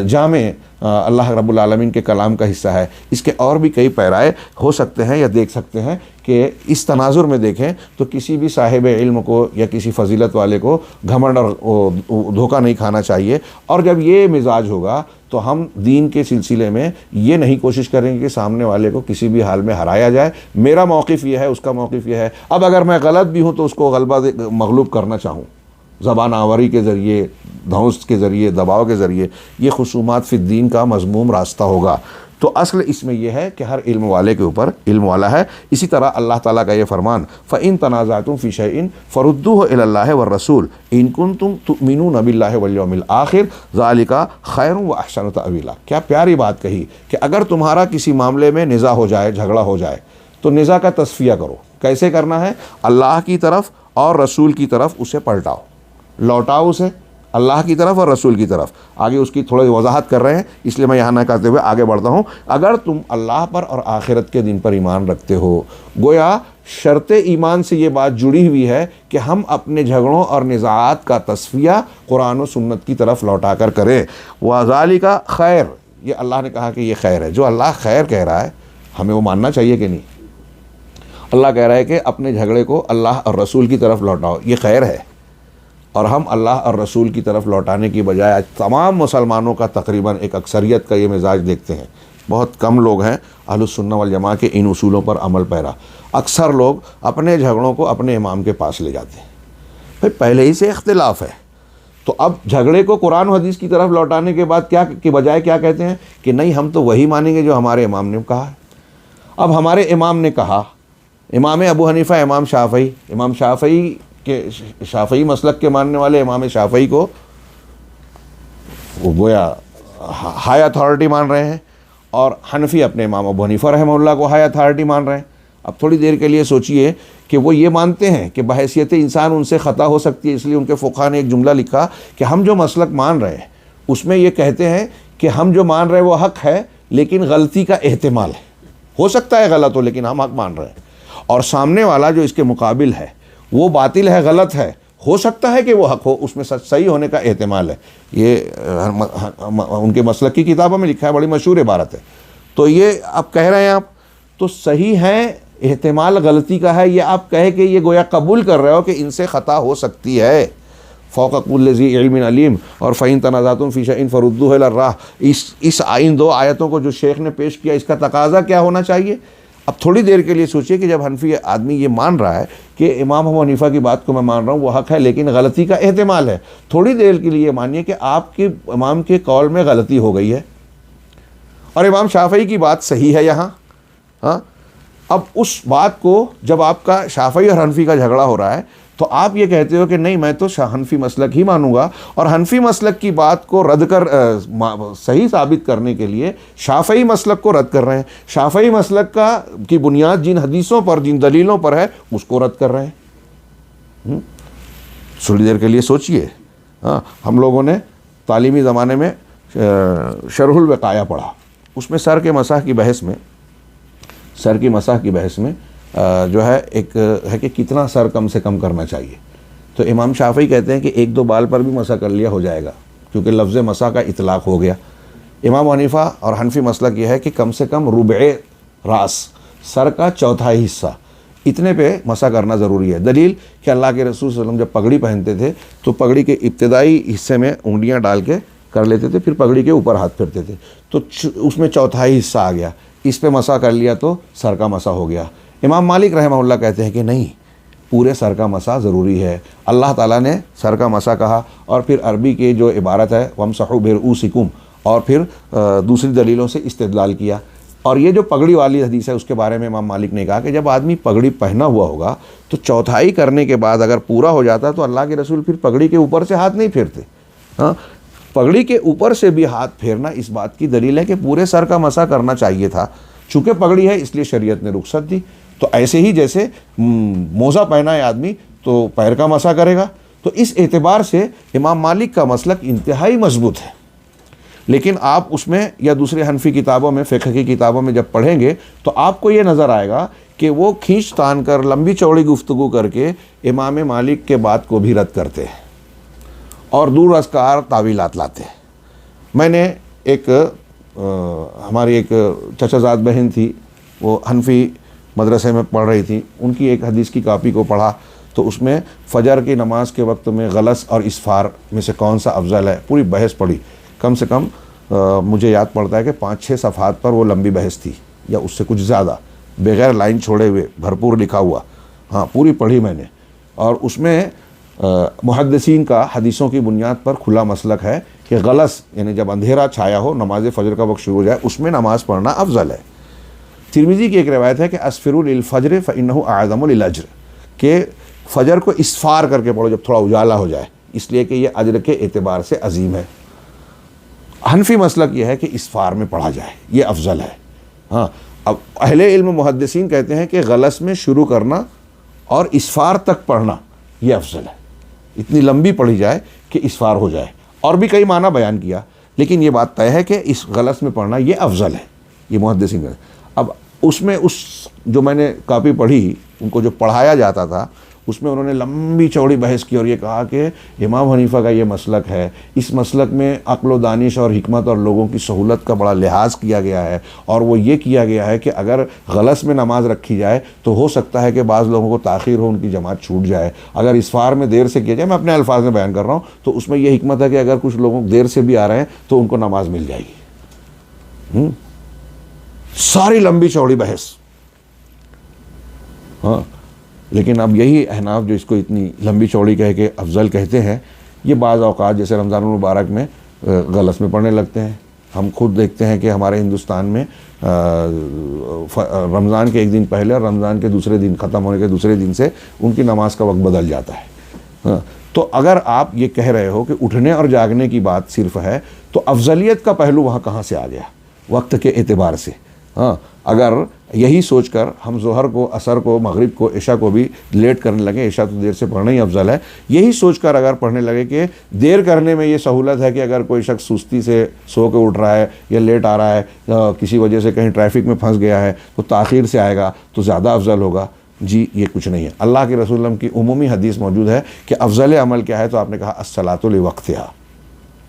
جامع اللہ رب العالمین کے کلام کا حصہ ہے۔ اس کے اور بھی کئی پیرائے ہو سکتے ہیں یا دیکھ سکتے ہیں کہ اس تناظر میں دیکھیں تو کسی بھی صاحب علم کو یا کسی فضیلت والے کو گھمنڈ اور دھوکہ نہیں کھانا چاہیے، اور جب یہ مزاج ہوگا تو ہم دین کے سلسلے میں یہ نہیں کوشش کریں گے کہ سامنے والے کو کسی بھی حال میں ہرایا جائے، میرا موقف یہ ہے، اس کا موقف یہ ہے، اب اگر میں غلط بھی ہوں تو اس کو غلبہ مغلوب کرنا چاہوں، زبان آوری کے ذریعے، دھونس کے ذریعے، دباؤ کے ذریعے، یہ خصومات فی الدین کا مذموم راستہ ہوگا۔ تو اصل اس میں یہ ہے کہ ہر علم والے کے اوپر علم والا ہے۔ اسی طرح اللہ تعالیٰ کا یہ فرمان فَإِن تَنَازَعْتُمْ فِي شَيْءٍ فَرُدُّوهُ إِلَى اللَّهِ وَالرَّسُولِ إِن كُنتُمْ تُؤْمِنُونَ بِاللَّهِ وَالْيَوْمِ الْآخِرِ ذَلِكَ خَيْرٌ وَأَحْسَنُ تَأْوِيلًا۔ کیا پیاری بات کہی کہ اگر تمہارا کسی معاملے میں نزاع ہو جائے، جھگڑا ہو جائے، تو نزاع کا تصفیہ کرو۔ کیسے کرنا ہے؟ اللہ کی طرف اور رسول کی طرف اسے پلٹاؤ، لوٹاؤ اسے اللہ کی طرف اور رسول کی طرف۔ آگے اس کی تھوڑی وضاحت کر رہے ہیں، اس لیے میں یہاں نہ کرتے ہوئے آگے بڑھتا ہوں۔ اگر تم اللہ پر اور آخرت کے دن پر ایمان رکھتے ہو، گویا شرط ایمان سے یہ بات جڑی ہوئی ہے کہ ہم اپنے جھگڑوں اور نزاعات کا تصفیہ قرآن و سنت کی طرف لوٹا کر کریں۔ وَذَلِكَ خیر، یہ اللہ نے کہا کہ یہ خیر ہے۔ جو اللہ خیر کہہ رہا ہے ہمیں وہ ماننا چاہیے کہ نہیں؟ اللہ کہہ رہا ہے کہ اپنے جھگڑے کو اللہ اور رسول کی طرف لوٹاؤ، یہ خیر ہے۔ اور ہم اللہ اور رسول کی طرف لوٹانے کی بجائے آج تمام مسلمانوں کا تقریباً ایک اکثریت کا یہ مزاج دیکھتے ہیں۔ بہت کم لوگ ہیں اہل السنہ والجماعہ کے ان اصولوں پر عمل پیرا۔ اکثر لوگ اپنے جھگڑوں کو اپنے امام کے پاس لے جاتے ہیں۔ بھائی پہلے ہی سے اختلاف ہے، تو اب جھگڑے کو قرآن و حدیث کی طرف لوٹانے کے بعد کیا کے بجائے کیا کہتے ہیں کہ نہیں، ہم تو وہی مانیں گے جو ہمارے امام نے کہا ہے۔ اب ہمارے امام نے کہا، امام ابو حنیفہ، امام شافعی کہ شافعی مسلک کے ماننے والے امام شافعی کو وہ گویا ہائی اتھارٹی مان رہے ہیں، اور حنفی اپنے امام ابو حنیفہ رحمہ اللہ کو ہائی اتھارٹی مان رہے ہیں۔ اب تھوڑی دیر کے لیے سوچئے کہ وہ یہ مانتے ہیں کہ بحیثیت انسان ان سے خطا ہو سکتی ہے، اس لیے ان کے فقہا نے ایک جملہ لکھا کہ ہم جو مسلک مان رہے ہیں اس میں یہ کہتے ہیں کہ ہم جو مان رہے ہیں وہ حق ہے، لیکن غلطی کا احتمال ہے، ہو سکتا ہے غلط ہو لیکن ہم حق مان رہے ہیں، اور سامنے والا جو اس کے مقابل ہے وہ باطل ہے، غلط ہے، ہو سکتا ہے کہ وہ حق ہو، اس میں صحیح ہونے کا احتمال ہے۔ یہ ان کے مسلک کی کتابوں میں لکھا ہے، بڑی مشہور عبارت ہے۔ تو یہ آپ کہہ رہے ہیں، آپ تو صحیح ہے، احتمال غلطی کا ہے، یہ آپ کہے کہ یہ گویا قبول کر رہے ہو کہ ان سے خطا ہو سکتی ہے۔ فوق کل ذی علم علیم اور فَإِن تَنَازَعْتُمْ فِي شَيْءٍ فَرُدُّوهُ إِلَى اللَّهِ، اس آئین دو آیتوں کو جو شیخ نے پیش کیا، اس کا تقاضا کیا ہونا چاہیے؟ اب تھوڑی دیر کے لیے سوچئے کہ جب حنفی آدمی یہ مان رہا ہے کہ امام ابو حنیفہ کی بات کو میں مان رہا ہوں، وہ حق ہے لیکن غلطی کا احتمال ہے، تھوڑی دیر کے لیے مانیے کہ آپ کے امام کے قول میں غلطی ہو گئی ہے اور امام شافعی کی بات صحیح ہے یہاں۔ ہاں، اب اس بات کو جب آپ کا شافعی اور حنفی کا جھگڑا ہو رہا ہے تو آپ یہ کہتے ہو کہ نہیں، میں تو حنفی مسلک ہی مانوں گا، اور حنفی مسلک کی بات کو رد کر صحیح ثابت کرنے کے لیے شافعی مسلک کو رد کر رہے ہیں، شافعی مسلک کی بنیاد جن حدیثوں پر، جن دلیلوں پر ہے، اس کو رد کر رہے ہیں۔ تھوڑی دیر کے لیے سوچئے۔ ہاں، ہم لوگوں نے تعلیمی زمانے میں شرح الوقایہ پڑھا، اس میں سر کے مسح کی بحث میں جو ہے ایک ہے کہ کتنا سر کم سے کم کرنا چاہیے، تو امام شافعی کہتے ہیں کہ ایک دو بال پر بھی مسح کر لیا ہو جائے گا، کیونکہ لفظ مسح کا اطلاق ہو گیا۔ امام حنیفہ اور حنفی مسلک یہ ہے کہ کم سے کم ربع راس، سر کا چوتھائی حصہ، اتنے پہ مسح کرنا ضروری ہے۔ دلیل کہ اللہ کے رسول صلی اللہ علیہ وسلم جب پگڑی پہنتے تھے تو پگڑی کے ابتدائی حصے میں انگلیاں ڈال کے کر لیتے تھے، پھر پگڑی کے اوپر ہاتھ پھیرتے تھے، تو اس میں چوتھائی حصہ آ گیا، اس پہ مسح کر لیا تو سر کا مسح ہو گیا۔ امام مالک رحمہ اللہ کہتے ہیں کہ نہیں، پورے سر کا مسح ضروری ہے۔ اللہ تعالیٰ نے سر کا مسح کہا، اور پھر عربی کی جو عبارت ہے وَامْسَحُوا بِرُؤُوسِكُمْ، اور پھر دوسری دلیلوں سے استدلال کیا۔ اور یہ جو پگڑی والی حدیث ہے اس کے بارے میں امام مالک نے کہا کہ جب آدمی پگڑی پہنا ہوا ہوگا تو چوتھائی کرنے کے بعد اگر پورا ہو جاتا تو اللہ کے رسول پھر پگڑی کے اوپر سے ہاتھ نہیں پھیرتے۔ ہاں، پگڑی کے اوپر سے بھی ہاتھ پھیرنا اس بات کی دلیل ہے کہ پورے سر کا مسح کرنا چاہیے تھا، چونکہ پگڑی ہے اس لیے شریعت نے رخصت دی۔ تو ایسے ہی جیسے موزہ پہنا ہے آدمی تو پیر کا مسح کرے گا، تو اس اعتبار سے امام مالک کا مسلک انتہائی مضبوط ہے۔ لیکن آپ اس میں یا دوسرے حنفی کتابوں میں، فقہ کی کتابوں میں جب پڑھیں گے تو آپ کو یہ نظر آئے گا کہ وہ کھینچ تان کر لمبی چوڑی گفتگو کر کے امام مالک کے بات کو بھی رد کرتے ہیں اور دور ازکار تعویلات لاتے ہیں۔ میں نے ہماری ایک چچا زاد بہن تھی، وہ حنفی مدرسے میں پڑھ رہی تھی، ان کی ایک حدیث کی کاپی کو پڑھا تو اس میں فجر کی نماز کے وقت میں غلس اور اسفار میں سے کون سا افضل ہے، پوری بحث پڑھی۔ کم سے کم مجھے یاد پڑتا ہے کہ 5-6 صفحات پر وہ لمبی بحث تھی، یا اس سے کچھ زیادہ، بغیر لائن چھوڑے ہوئے بھرپور لکھا ہوا۔ ہاں پوری پڑھی میں نے، اور اس میں محدثین کا حدیثوں کی بنیاد پر کھلا مسلک ہے کہ غلس یعنی جب اندھیرا چھایا ہو، نماز فجر کا وقت شروع ہو جائے، اس میں نماز پڑھنا افضل ہے۔ ترمذی کی ایک روایت ہے کہ اسفروا للفجر فإنه اعظم للأجر، کہ فجر کو اسفار کر کے پڑھو جب تھوڑا اجالا ہو جائے، اس لیے کہ یہ اجر کے اعتبار سے عظیم ہے۔ حنفی مسلک یہ ہے کہ اسفار میں پڑھا جائے، یہ افضل ہے۔ ہاں اب اہل علم محدثین کہتے ہیں کہ غلس میں شروع کرنا اور اسفار تک پڑھنا یہ افضل ہے، اتنی لمبی پڑھی جائے کہ اسفار ہو جائے، اور بھی کئی معنی بیان کیا، لیکن یہ بات طے ہے کہ اس غلس میں پڑھنا یہ افضل ہے، یہ محدثین کہتے ہیں۔ اب اس میں جو میں نے کاپی پڑھی، ان کو جو پڑھایا جاتا تھا، اس میں انہوں نے لمبی چوڑی بحث کی اور یہ کہا کہ امام حنیفہ کا یہ مسلک ہے، اس مسلک میں عقل و دانش اور حکمت اور لوگوں کی سہولت کا بڑا لحاظ کیا گیا ہے، اور وہ یہ کیا گیا ہے کہ اگر غلس میں نماز رکھی جائے تو ہو سکتا ہے کہ بعض لوگوں کو تاخیر ہو، ان کی جماعت چھوٹ جائے، اگر اسفار میں دیر سے کیا جائے، میں اپنے الفاظ میں بیان کر رہا ہوں، تو اس میں یہ حکمت ہے کہ اگر کچھ لوگوں دیر سے بھی آ رہے ہیں تو ان کو نماز مل جائے گی۔ ساری لمبی چوڑی بحث۔ ہاں لیکن اب یہی احناف جو اس کو اتنی لمبی چوڑی کہہ کے افضل کہتے ہیں، یہ بعض اوقات جیسے رمضان المبارک میں غلس میں پڑھنے لگتے ہیں۔ ہم خود دیکھتے ہیں کہ ہمارے ہندوستان میں رمضان کے ایک دن پہلے اور رمضان کے دوسرے دن، ختم ہونے کے دوسرے دن سے ان کی نماز کا وقت بدل جاتا ہے۔ تو اگر آپ یہ کہہ رہے ہو کہ اٹھنے اور جاگنے کی بات صرف ہے، تو افضلیت کا پہلو وہاں کہاں سے آ گیا وقت کے اعتبار سے؟ ہاں اگر یہی سوچ کر ہم ظہر کو، عصر کو، مغرب کو، عشاء کو بھی لیٹ کرنے لگے، عشاء تو دیر سے پڑھنا ہی افضل ہے، یہی سوچ کر اگر پڑھنے لگے کہ دیر کرنے میں یہ سہولت ہے کہ اگر کوئی شخص سستی سے سو کے اٹھ رہا ہے یا لیٹ آ رہا ہے یا کسی وجہ سے کہیں ٹریفک میں پھنس گیا ہے تو تاخیر سے آئے گا تو زیادہ افضل ہوگا، جی یہ کچھ نہیں ہے۔ اللہ کے رسول اللہ کی عمومی حدیث موجود ہے کہ افضل عمل کیا ہے، تو آپ نے کہا الصلاۃ لوقتہا،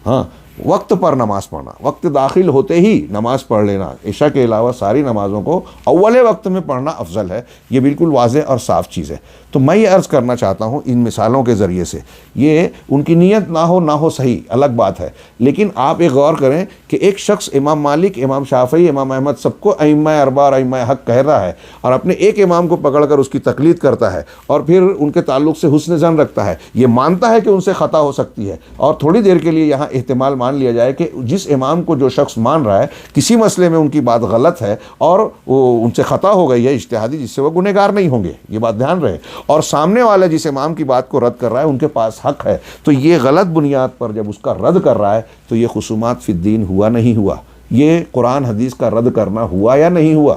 ہاں وقت پر نماز پڑھنا، وقت داخل ہوتے ہی نماز پڑھ لینا، عشاء کے علاوہ ساری نمازوں کو اول وقت میں پڑھنا افضل ہے، یہ بالکل واضح اور صاف چیز ہے۔ تو میں یہ عرض کرنا چاہتا ہوں ان مثالوں کے ذریعے سے، یہ ان کی نیت نہ ہو صحیح الگ بات ہے، لیکن آپ ایک غور کریں کہ ایک شخص امام مالک، امام شافعی، امام احمد سب کو ائمہ اربعہ اور ائمہ حق کہہ رہا ہے، اور اپنے ایک امام کو پکڑ کر اس کی تقلید کرتا ہے، اور پھر ان کے تعلق سے حسن ظن رکھتا ہے، یہ مانتا ہے کہ ان سے خطا ہو سکتی ہے، اور تھوڑی دیر کے لیے یہاں احتمال مان لیا جائے کہ جس امام کو جو شخص مان رہا ہے کسی مسئلے میں ان کی بات غلط ہے اور وہ ان سے خطا ہو گئی ہے اجتہادی، جس سے وہ گنہگار نہیں ہوں گے، یہ بات دھیان رہے، اور سامنے والا جس امام کی بات کو رد کر رہا ہے ان کے پاس حق ہے، تو یہ غلط بنیاد پر جب اس کا رد کر رہا ہے تو یہ خصومات فی الدین ہوا نہیں ہوا، یہ قرآن حدیث کا رد کرنا ہوا یا نہیں ہوا؟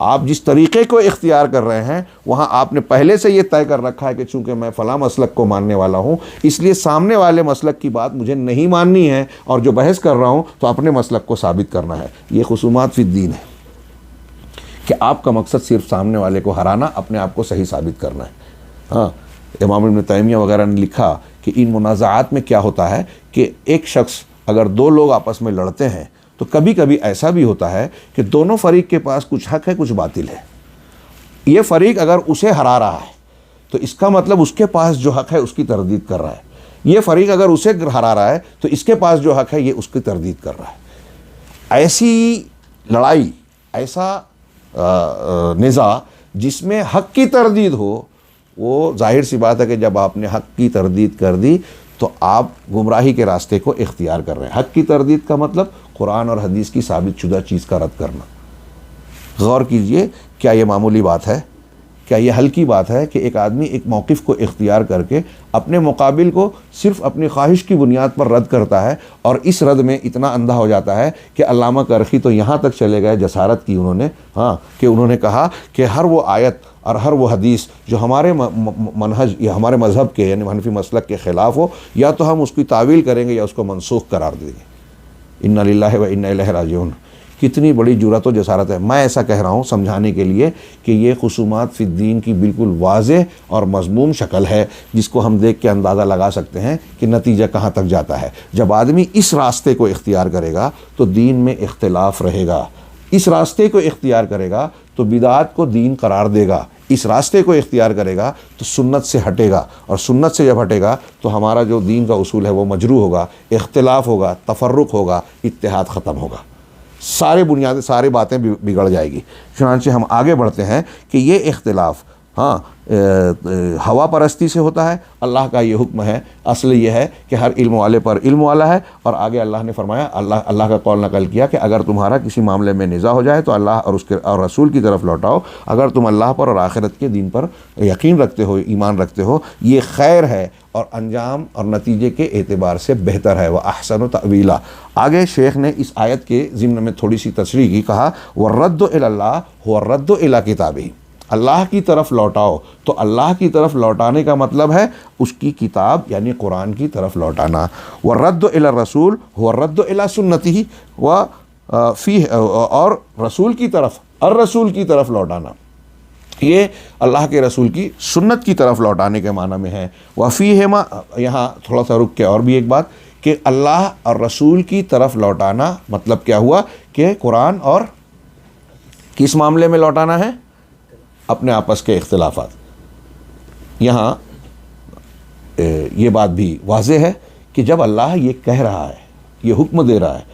آپ جس طریقے کو اختیار کر رہے ہیں وہاں آپ نے پہلے سے یہ طے کر رکھا ہے کہ چونکہ میں فلاں مسلک کو ماننے والا ہوں اس لیے سامنے والے مسلک کی بات مجھے نہیں ماننی ہے، اور جو بحث کر رہا ہوں تو اپنے مسلک کو ثابت کرنا ہے، یہ خصومات فی الدین ہے کہ آپ کا مقصد صرف سامنے والے کو ہرانا، اپنے آپ کو صحیح ثابت کرنا ہے۔ ہاں امام ابن تیمیہ وغیرہ نے لکھا کہ ان منازعات میں کیا ہوتا ہے کہ ایک شخص اگر دو لوگ آپس میں لڑتے ہیں تو کبھی کبھی ایسا بھی ہوتا ہے کہ دونوں فریق کے پاس کچھ حق ہے کچھ باطل ہے، یہ فریق اگر اسے ہرا رہا ہے تو اس کا مطلب اس کے پاس جو حق ہے اس کی تردید کر رہا ہے، یہ فریق اگر اسے ہرا رہا ہے تو اس کے پاس جو حق ہے یہ اس کی تردید کر رہا ہے۔ ایسی لڑائی، ایسا نزاع جس میں حق کی تردید ہو، وہ ظاہر سی بات ہے کہ جب آپ نے حق کی تردید کر دی تو آپ گمراہی کے راستے کو اختیار کر رہے ہیں۔ حق کی تردید کا مطلب قرآن اور حدیث کی ثابت شدہ چیز کا رد کرنا۔ غور کیجئے، کیا یہ معمولی بات ہے؟ کیا یہ حل کی بات ہے کہ ایک آدمی ایک موقف کو اختیار کر کے اپنے مقابل کو صرف اپنی خواہش کی بنیاد پر رد کرتا ہے، اور اس رد میں اتنا اندھا ہو جاتا ہے کہ علامہ کرخی تو یہاں تک چلے گئے، جسارت کی انہوں نے، کہ انہوں نے کہا کہ ہر وہ آیت اور ہر وہ حدیث جو ہمارے منہج یا ہمارے مذہب کے یعنی حنفی مسلک کے خلاف ہو، یا تو ہم اس کی تعویل کریں گے یا اس کو منسوخ قرار دیں گے۔ انا للہ و انا الیہ راجعون۔ کتنی بڑی جرأت و جسارت ہے۔ میں ایسا کہہ رہا ہوں سمجھانے کے لیے کہ یہ خصومات فی الدین کی بالکل واضح اور مضموم شکل ہے، جس کو ہم دیکھ کے اندازہ لگا سکتے ہیں کہ نتیجہ کہاں تک جاتا ہے۔ جب آدمی اس راستے کو اختیار کرے گا تو دین میں اختلاف رہے گا، اس راستے کو اختیار کرے گا تو بدعات کو دین قرار دے گا، اس راستے کو اختیار کرے گا تو سنت سے ہٹے گا، اور سنت سے جب ہٹے گا تو ہمارا جو دین کا اصول ہے وہ مجروح ہوگا، اختلاف ہوگا، تفرق ہوگا، اتحاد ختم ہوگا، ساری باتیں بگڑ جائے گی۔ چنانچہ ہم آگے بڑھتے ہیں کہ یہ اختلاف ہوا پرستی سے ہوتا ہے۔ اللہ کا یہ حکم ہے، اصل یہ ہے کہ ہر علم والے پر علم والا ہے، اور آگے اللہ نے فرمایا، اللہ کا قول نقل کیا کہ اگر تمہارا کسی معاملے میں نزاع ہو جائے تو اللہ اور اس کے اور رسول کی طرف لوٹاؤ، اگر تم اللہ پر اور آخرت کے دین پر یقین رکھتے ہو، ایمان رکھتے ہو، یہ خیر ہے اور انجام اور نتیجے کے اعتبار سے بہتر ہے، وَأَحْسَنُ تَأْوِيلًا۔ آگے شیخ نے اس آیت کے ضمن میں تھوڑی سی تصریح کی، کہا وَالرَّدُّ إِلَى اللَّهِ هُوَ الرَّدُّ إِلَى كِتَابِهِ۔ اللہ کی طرف لوٹاؤ، تو اللہ کی طرف لوٹانے کا مطلب ہے اس کی کتاب یعنی قرآن کی طرف لوٹانا۔ وَالرَّدُّ إِلَى الرَّسُولِ هُوَ الرَّدُّ إِلَى سُنَّتِهِ وَفِيهِ، اور رسول کی طرف، الرسول کی طرف لوٹانا، یہ اللہ کے رسول کی سنت کی طرف لوٹانے کے معنی میں ہے۔ وَفِيهِمَا، یہاں تھوڑا سا رک کے اور بھی ایک بات کہ اللہ اور رسول کی طرف لوٹانا مطلب کیا ہوا کہ قرآن اور کس معاملے میں لوٹانا ہے؟ اپنے آپس کے اختلافات۔ یہاں یہ بات بھی واضح ہے کہ جب اللہ یہ کہہ رہا ہے، یہ حکم دے رہا ہے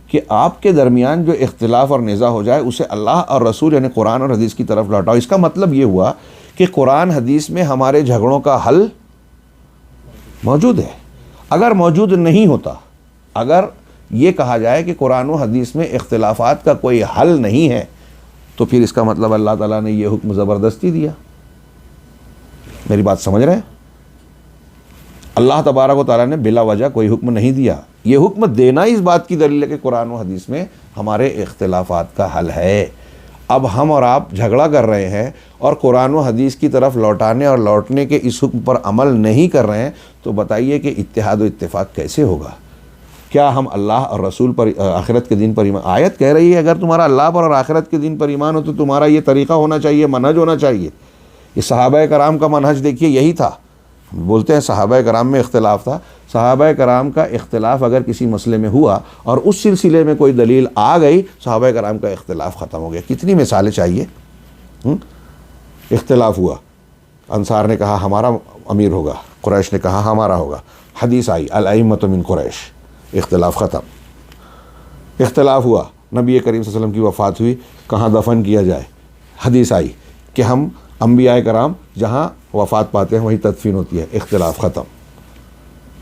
کہ آپ کے درمیان جو اختلاف اور نزاع ہو جائے اسے اللہ اور رسول یعنی قرآن اور حدیث کی طرف لوٹاؤ، اس کا مطلب یہ ہوا کہ قرآن حدیث میں ہمارے جھگڑوں کا حل موجود ہے۔ اگر موجود نہیں ہوتا، اگر یہ کہا جائے کہ قرآن و حدیث میں اختلافات کا کوئی حل نہیں ہے، تو پھر اس کا مطلب اللہ تعالیٰ نے یہ حکم زبردستی دیا۔ میری بات سمجھ رہے ہیں؟ اللہ تبارک و تعالیٰ نے بلا وجہ کوئی حکم نہیں دیا، یہ حکم دینا اس بات کی دلیل ہے کہ قرآن و حدیث میں ہمارے اختلافات کا حل ہے۔ اب ہم اور آپ جھگڑا کر رہے ہیں اور قرآن و حدیث کی طرف لوٹانے اور لوٹنے کے اس حکم پر عمل نہیں کر رہے ہیں، تو بتائیے کہ اتحاد و اتفاق کیسے ہوگا؟ کیا ہم اللہ اور رسول پر، آخرت کے دین پر ایمان؟ آیت کہہ رہی ہے اگر تمہارا اللہ پر اور آخرت کے دین پر ایمان ہو تو تمہارا یہ طریقہ ہونا چاہیے، منہج ہونا چاہیے۔ یہ صحابہ کرام کا منہج دیکھیے، یہی تھا۔ بولتے ہیں صحابہ کرام میں اختلاف تھا، صحابہ کرام کا اختلاف اگر کسی مسئلے میں ہوا اور اس سلسلے میں کوئی دلیل آ گئی، صحابہ کرام کا اختلاف ختم ہو گیا۔ کتنی مثالیں چاہیے؟ اختلاف ہوا، انصار نے کہا ہمارا امیر ہوگا، قریش نے کہا ہمارا ہوگا، حدیث آئی الائمۃ من قریش، اختلاف ختم۔ اختلاف ہوا، نبی کریم صلی اللہ علیہ وسلم کی وفات ہوئی، کہاں دفن کیا جائے، حدیث آئی کہ ہم انبیاء کرام جہاں وفات پاتے ہیں وہیں تدفین ہوتی ہے، اختلاف ختم۔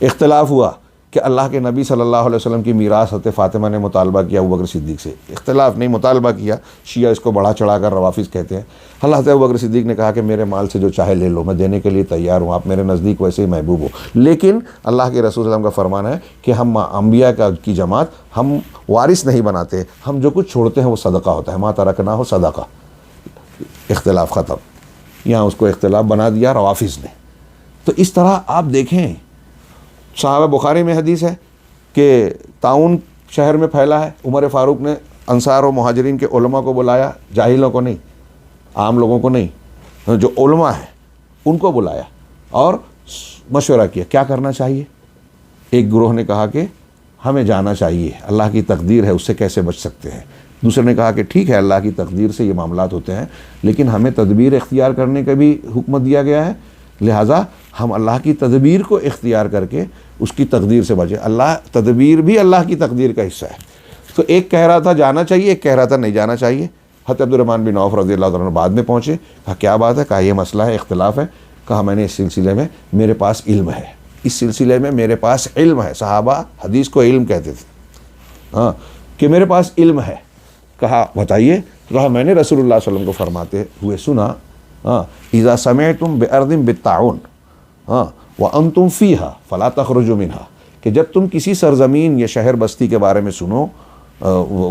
اختلاف ہوا کہ اللہ کے نبی صلی اللہ علیہ وسلم کی میراث حضرت فاطمہ نے مطالبہ کیا ابوبکر صدیق سے، اختلاف نہیں، مطالبہ کیا، شیعہ اس کو بڑھا چڑھا کر روافظ کہتے ہیں۔ حضرت ابوبکر صدیق نے کہا کہ میرے مال سے جو چاہے لے لو، میں دینے کے لیے تیار ہوں، آپ میرے نزدیک ویسے ہی محبوب ہو، لیکن اللہ کے رسول صلی اللہ علیہ وسلم کا فرمان ہے کہ ہم انبیاء کی جماعت ہم وارث نہیں بناتے، ہم جو کچھ چھوڑتے ہیں وہ صدقہ ہوتا ہے، ما ترکنا ہو صدقہ۔ اختلاف ختم، یہاں اس کو اختلاف بنا دیا روافظ نے۔ تو اس طرح آپ دیکھیں، صحابہ بخاری میں حدیث ہے کہ طاعون شہر میں پھیلا ہے، عمر فاروق نے انصار و مہاجرین کے علماء کو بلایا، جاہلوں کو نہیں، عام لوگوں کو نہیں، جو علماء ہیں ان کو بلایا اور مشورہ کیا کیا کرنا چاہیے۔ ایک گروہ نے کہا کہ ہمیں جانا چاہیے، اللہ کی تقدیر ہے، اس سے کیسے بچ سکتے ہیں۔ دوسرے نے کہا کہ ٹھیک ہے اللہ کی تقدیر سے یہ معاملات ہوتے ہیں، لیکن ہمیں تدبیر اختیار کرنے کا بھی حکم دیا گیا ہے، لہٰذا ہم اللہ کی تدبیر کو اختیار کر کے اس کی تقدیر سے بچیں۔ اللہ تدبیر بھی اللہ کی تقدیر کا حصہ ہے۔ تو ایک کہہ رہا تھا جانا چاہیے، ایک کہہ رہا تھا نہیں جانا چاہیے۔ حضرت عبدالرحمن بن عوف رضی اللہ عنہ بعد میں پہنچے، کہا کیا بات ہے، کہا یہ مسئلہ ہے، اختلاف ہے۔ کہا میں نے اس سلسلے میں میرے پاس علم ہے، اس سلسلے میں میرے پاس علم ہے۔ صحابہ حدیث کو علم کہتے تھے، کہ میرے پاس علم ہے۔ کہا بتائیے، کہا میں نے رسول اللہ صلی اللہ علیہ وسلم کو فرماتے ہوئے سنا ہاں اذا سمعتم بارض بالطاعون ہاں وانتم فیہا فلا تخرجوا منہا، کہ جب تم کسی سرزمین یا شہر بستی کے بارے میں سنو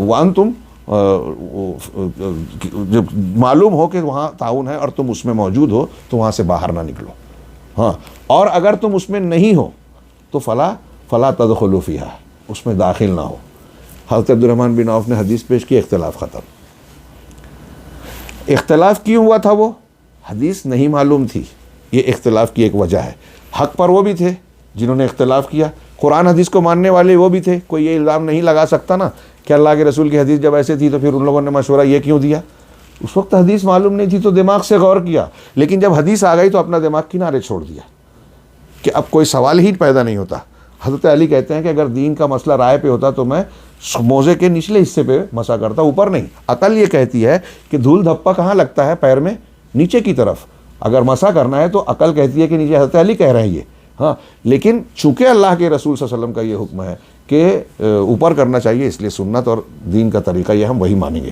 وانتم جب معلوم ہو کہ وہاں طاعون ہے اور تم اس میں موجود ہو تو وہاں سے باہر نہ نکلو، ہاں اور اگر تم اس میں نہیں ہو تو فلا تدخلوا فیہا، اس میں داخل نہ ہو۔ حضرت عبد الرحمن بن عوف نے حدیث پیش کی، اختلاف ختم۔ اختلاف کیوں ہوا تھا؟ وہ حدیث نہیں معلوم تھی، یہ اختلاف کی ایک وجہ ہے۔ حق پر وہ بھی تھے جنہوں نے اختلاف کیا، قرآن حدیث کو ماننے والے وہ بھی تھے۔ کوئی یہ الزام نہیں لگا سکتا نا کہ اللہ کے رسول کی حدیث جب ایسے تھی تو پھر ان لوگوں نے مشورہ یہ کیوں دیا؟ اس وقت حدیث معلوم نہیں تھی تو دماغ سے غور کیا، لیکن جب حدیث آ گئی تو اپنا دماغ کنارے چھوڑ دیا کہ اب کوئی سوال ہی پیدا نہیں ہوتا۔ حضرت علی کہتے ہیں کہ اگر دین کا مسئلہ رائے پہ ہوتا تو میں موزے کے نچلے حصے پہ مسا کرتا، اوپر نہیں۔ عقل یہ کہتی ہے کہ دھول دھپا کہاں لگتا ہے؟ پیر میں، نیچے کی طرف۔ اگر مسا کرنا ہے تو عقل کہتی ہے کہ نیچے، حضرت علی کہہ رہے ہیں یہ، ہاں لیکن چونکہ اللہ کے رسول صلی اللہ علیہ وسلم کا یہ حکم ہے کہ اوپر کرنا چاہیے، اس لیے سنت اور دین کا طریقہ یہ ہم وہی مانیں گے۔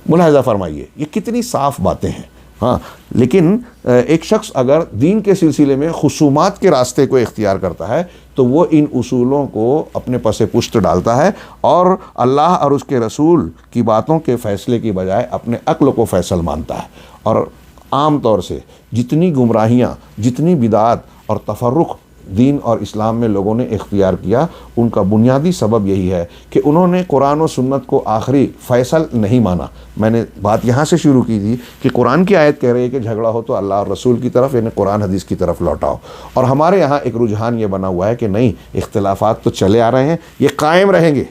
ملاحظہ فرمائیے یہ کتنی صاف باتیں ہیں۔ ہاں لیکن ایک شخص اگر دین کے سلسلے میں خصومات کے راستے کو اختیار کرتا ہے تو وہ ان اصولوں کو اپنے پس پشت ڈالتا ہے اور اللہ اور اس کے رسول کی باتوں کے فیصلے کی بجائے اپنے عقل کو فیصل مانتا ہے۔ اور عام طور سے جتنی گمراہیاں، جتنی بدعات اور تفرق دین اور اسلام میں لوگوں نے اختیار کیا، ان کا بنیادی سبب یہی ہے کہ انہوں نے قرآن و سنت کو آخری فیصل نہیں مانا۔ میں نے بات یہاں سے شروع کی تھی کہ قرآن کی آیت کہہ رہی ہے کہ جھگڑا ہو تو اللہ اور رسول کی طرف، یعنی قرآن حدیث کی طرف لوٹاؤ، اور ہمارے یہاں ایک رجحان یہ بنا ہوا ہے کہ نہیں، اختلافات تو چلے آ رہے ہیں، یہ قائم رہیں گے۔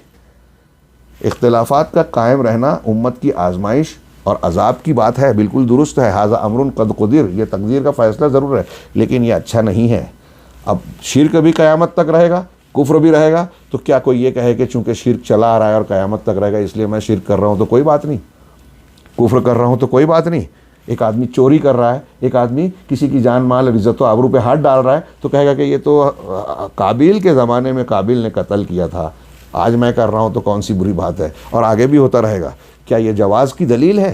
اختلافات کا قائم رہنا امت کی آزمائش اور عذاب کی بات ہے، بالکل درست ہے۔ ھذا امر قد قدر، یہ تقدیر کا فیصلہ ضرور ہے، لیکن یہ اچھا نہیں ہے۔ اب شرک بھی قیامت تک رہے گا، کفر بھی رہے گا، تو کیا کوئی یہ کہے کہ چونکہ شرک چلا آ رہا ہے اور قیامت تک رہے گا اس لیے میں شرک کر رہا ہوں تو کوئی بات نہیں، کفر کر رہا ہوں تو کوئی بات نہیں؟ ایک آدمی چوری کر رہا ہے، ایک آدمی کسی کی جان مال اور عزت و آبرو پہ ہاتھ ڈال رہا ہے تو کہے گا کہ یہ تو قابیل کے زمانے میں قابیل نے قتل کیا تھا، آج میں کر رہا ہوں تو کون سی بری بات ہے، اور آگے بھی ہوتا رہے گا۔ کیا یہ جواز کی دلیل ہے؟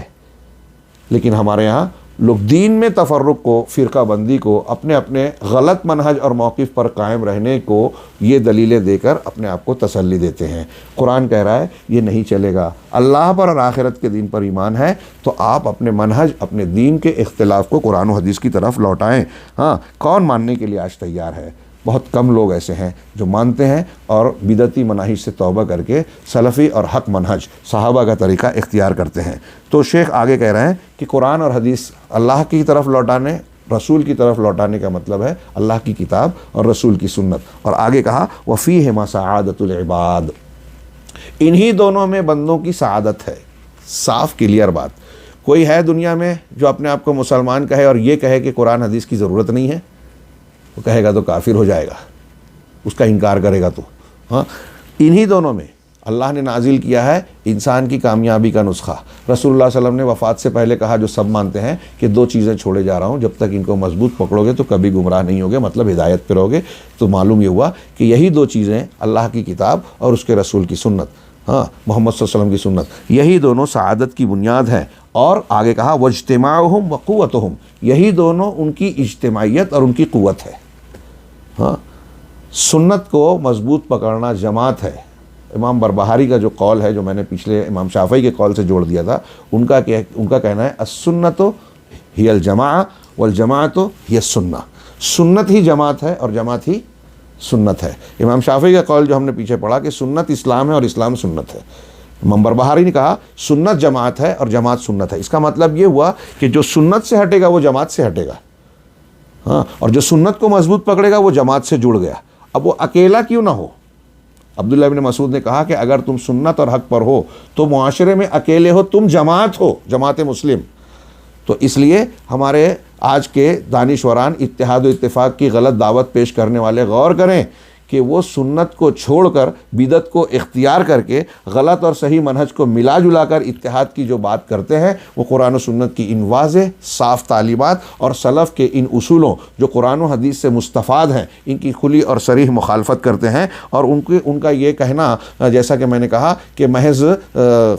لیکن ہمارے یہاں لوگ دین میں تفرق کو، فرقہ بندی کو، اپنے اپنے غلط منہج اور موقف پر قائم رہنے کو یہ دلیلیں دے کر اپنے آپ کو تسلی دیتے ہیں۔ قرآن کہہ رہا ہے یہ نہیں چلے گا۔ اللہ پر اور آخرت کے دین پر ایمان ہے تو آپ اپنے منہج، اپنے دین کے اختلاف کو قرآن و حدیث کی طرف لوٹائیں۔ ہاں کون ماننے کے لیے آج تیار ہے؟ بہت کم لوگ ایسے ہیں جو مانتے ہیں اور بدعتی مناہج سے توبہ کر کے سلفی اور حق منہج صحابہ کا طریقہ اختیار کرتے ہیں۔ تو شیخ آگے کہہ رہے ہیں کہ قرآن اور حدیث اللہ کی طرف لوٹانے، رسول کی طرف لوٹانے کا مطلب ہے اللہ کی کتاب اور رسول کی سنت۔ اور آگے کہا وَفِيهِمَا سَعَادَةُ الْعِبَادِ، انہی دونوں میں بندوں کی سعادت ہے۔ صاف کلیئر بات۔ کوئی ہے دنیا میں جو اپنے آپ کو مسلمان کہے اور یہ کہے کہ قرآن حدیث کی ضرورت نہیں ہے؟ وہ کہے گا تو کافر ہو جائے گا، اس کا انکار کرے گا تو۔ ہاں انہی دونوں میں اللہ نے نازل کیا ہے انسان کی کامیابی کا نسخہ۔ رسول اللہ صلی اللہ علیہ وسلم نے وفات سے پہلے کہا، جو سب مانتے ہیں کہ دو چیزیں چھوڑے جا رہا ہوں، جب تک ان کو مضبوط پکڑو گے تو کبھی گمراہ نہیں ہوگے، مطلب ہدایت پہ رہو گے۔ تو معلوم یہ ہوا کہ یہی دو چیزیں، اللہ کی کتاب اور اس کے رسول کی سنت، ہاں محمد صلی اللہ علیہ وسلم کی سنت، یہی دونوں سعادت کی بنیاد ہیں۔ اور آگے کہا وَاجْتِمَاعُهُمْ وَقُوَّتُهُمْ، یہی دونوں ان کی اجتماعیت اور ان کی قوت ہے۔ ہاں سنت کو مضبوط پکڑنا جماعت ہے۔ امام بربہاری کا جو قول ہے، جو میں نے پچھلے امام شافعی کے قول سے جوڑ دیا تھا، ان کا کہنا ہے السنت ہی الجماع والجماعت ہی السنہ، سنت ہی جماعت ہے اور جماعت ہی سنت ہے۔ امام شافعی کا قول جو ہم نے پیچھے پڑھا کہ سنت اسلام ہے اور اسلام سنت ہے، امام بربہاری نے کہا سنت جماعت ہے اور جماعت سنت ہے۔ اس کا مطلب یہ ہوا کہ جو سنت سے ہٹے گا وہ جماعت سے ہٹے گا، ہاں، اور جو سنت کو مضبوط پکڑے گا وہ جماعت سے جڑ گیا۔ اب وہ اکیلا کیوں نہ ہو؟ عبداللہ ابن مسعود نے کہا کہ اگر تم سنت اور حق پر ہو تو معاشرے میں اکیلے ہو، تم جماعت ہو، جماعت مسلم۔ تو اس لیے ہمارے آج کے دانشوران اتحاد و اتفاق کی غلط دعوت پیش کرنے والے غور کریں کہ وہ سنت کو چھوڑ کر بدعت کو اختیار کر کے غلط اور صحیح منہج کو ملا جلا کر اتحاد کی جو بات کرتے ہیں وہ قرآن و سنت کی ان واضح صاف تعلیمات اور سلف کے ان اصولوں جو قرآن و حدیث سے مستفاد ہیں ان کی کھلی اور صریح مخالفت کرتے ہیں، اور ان کا یہ کہنا جیسا کہ میں نے کہا کہ محض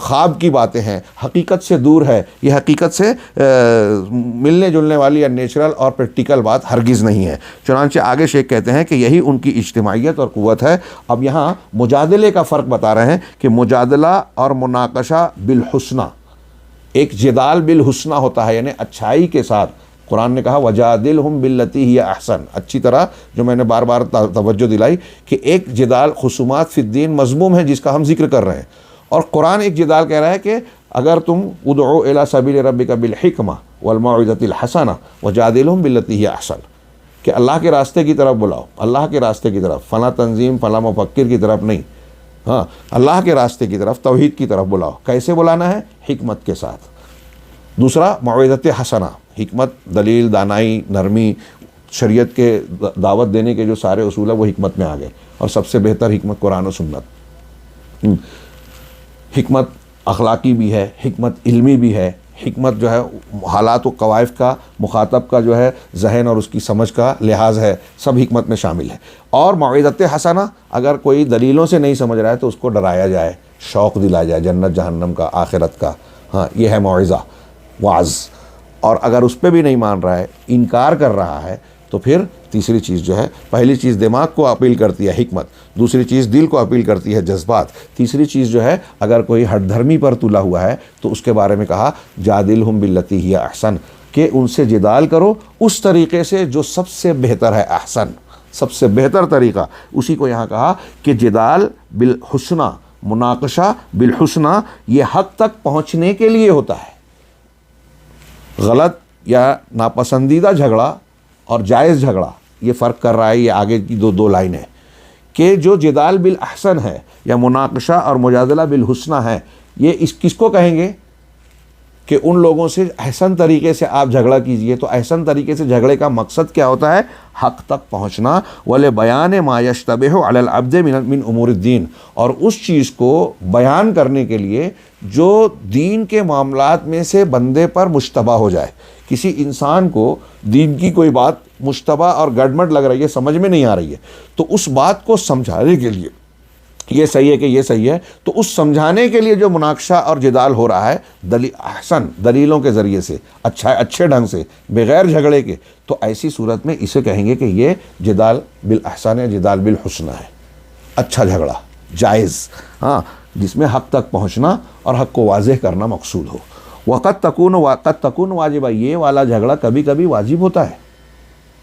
خواب کی باتیں ہیں، حقیقت سے دور ہے، یہ حقیقت سے ملنے جلنے والی یا نیچرل اور پریکٹیکل بات ہرگز نہیں ہے۔ چنانچہ آگے شیخ کہتے ہیں کہ یہی ان کی اجتماعیت اور قوت ہے۔ اب یہاں مجادلے کا فرق بتا رہے ہیں کہ مجادلہ اور مناقشہ بالحسنہ، ایک جدال بالحسنہ ہوتا ہے یعنی اچھائی کے ساتھ۔ قرآن نے کہا وجادلہم باللتی ہی احسن، اچھی طرح جو میں نے بار بار توجہ دلائی کہ ایک جدال خصومات فی الدین مذموم ہے جس کا ہم ذکر کر رہے ہیں، اور قرآن ایک جدال کہہ رہا ہے کہ اگر تم ادعو الی سبیل ربک بالحکمہ والموعظۃ الحسنہ وجادلہم باللتی ہی احسن، کہ اللہ کے راستے کی طرف بلاؤ، اللہ کے راستے کی طرف، فلاں تنظیم فلاں مفکر کی طرف نہیں، ہاں اللہ کے راستے کی طرف، توحید کی طرف بلاؤ۔ کیسے بلانا ہے؟ حکمت کے ساتھ۔ دوسرا موعظۃ حسنہ، حکمت، دلیل، دانائی، نرمی، شریعت کے دعوت دینے کے جو سارے اصول ہیں وہ حکمت میں آ گئے، اور سب سے بہتر حکمت قرآن و سنت۔ حکمت اخلاقی بھی ہے، حکمت علمی بھی ہے، حکمت جو ہے حالات و قوائف کا، مخاطب کا جو ہے ذہن اور اس کی سمجھ کا لحاظ ہے، سب حکمت میں شامل ہے۔ اور موعظۃ حسنہ، اگر کوئی دلیلوں سے نہیں سمجھ رہا ہے تو اس کو ڈرایا جائے، شوق دلایا جائے جنت جہنم کا، آخرت کا، ہاں یہ ہے موعظہ، واعظ۔ اور اگر اس پہ بھی نہیں مان رہا ہے، انکار کر رہا ہے، تو پھر تیسری چیز جو ہے، پہلی چیز دماغ کو اپیل کرتی ہے حکمت، دوسری چیز دل کو اپیل کرتی ہے جذبات، تیسری چیز جو ہے اگر کوئی ہٹ دھرمی پر تلا ہوا ہے تو اس کے بارے میں کہا جادلہم باللتی ہی احسن، کہ ان سے جدال کرو اس طریقے سے جو سب سے بہتر ہے، احسن، سب سے بہتر طریقہ، اسی کو یہاں کہا کہ جدال بالحسنہ، مناقشہ بالحسنہ، یہ حق تک پہنچنے کے لیے ہوتا ہے۔ غلط یا ناپسندیدہ جھگڑا اور جائز جھگڑا، یہ فرق کر رہا ہے، یہ آگے کی دو لائنیں، کہ جو جدال بالاحسن ہے یا مناقشہ اور مجادلہ بالحسنہ ہے، یہ کس کو کہیں گے؟ کہ ان لوگوں سے احسن طریقے سے آپ جھگڑا کیجئے۔ تو احسن طریقے سے جھگڑے کا مقصد کیا ہوتا ہے؟ حق تک پہنچنا، وَلِبَيَانِ مَا يَشْتَبِهُ عَلَى الْعَبْدِ مِنْ أُمُورِ الدِّينِ، اور اس چیز کو بیان کرنے کے لیے جو دین کے معاملات میں سے بندے پر مشتبہ ہو جائے۔ کسی انسان کو دین کی کوئی بات مشتبہ اور گڑبڑ لگ رہی ہے، سمجھ میں نہیں آ رہی ہے، تو اس بات کو سمجھانے کے لیے یہ صحیح ہے کہ یہ صحیح ہے، تو اس سمجھانے کے لیے جو مناقشہ اور جدال ہو رہا ہے احسن دلیلوں کے ذریعے سے، اچھے ڈھنگ سے، بغیر جھگڑے کے، تو ایسی صورت میں اسے کہیں گے کہ یہ جدال بالاحسن ہے، جدال بالحسنہ ہے، اچھا جھگڑا، جائز، ہاں جس میں حق تک پہنچنا اور حق کو واضح کرنا مقصود ہو۔ وقت تکون واجبہ، یہ والا جھگڑا کبھی کبھی واجب ہوتا ہے۔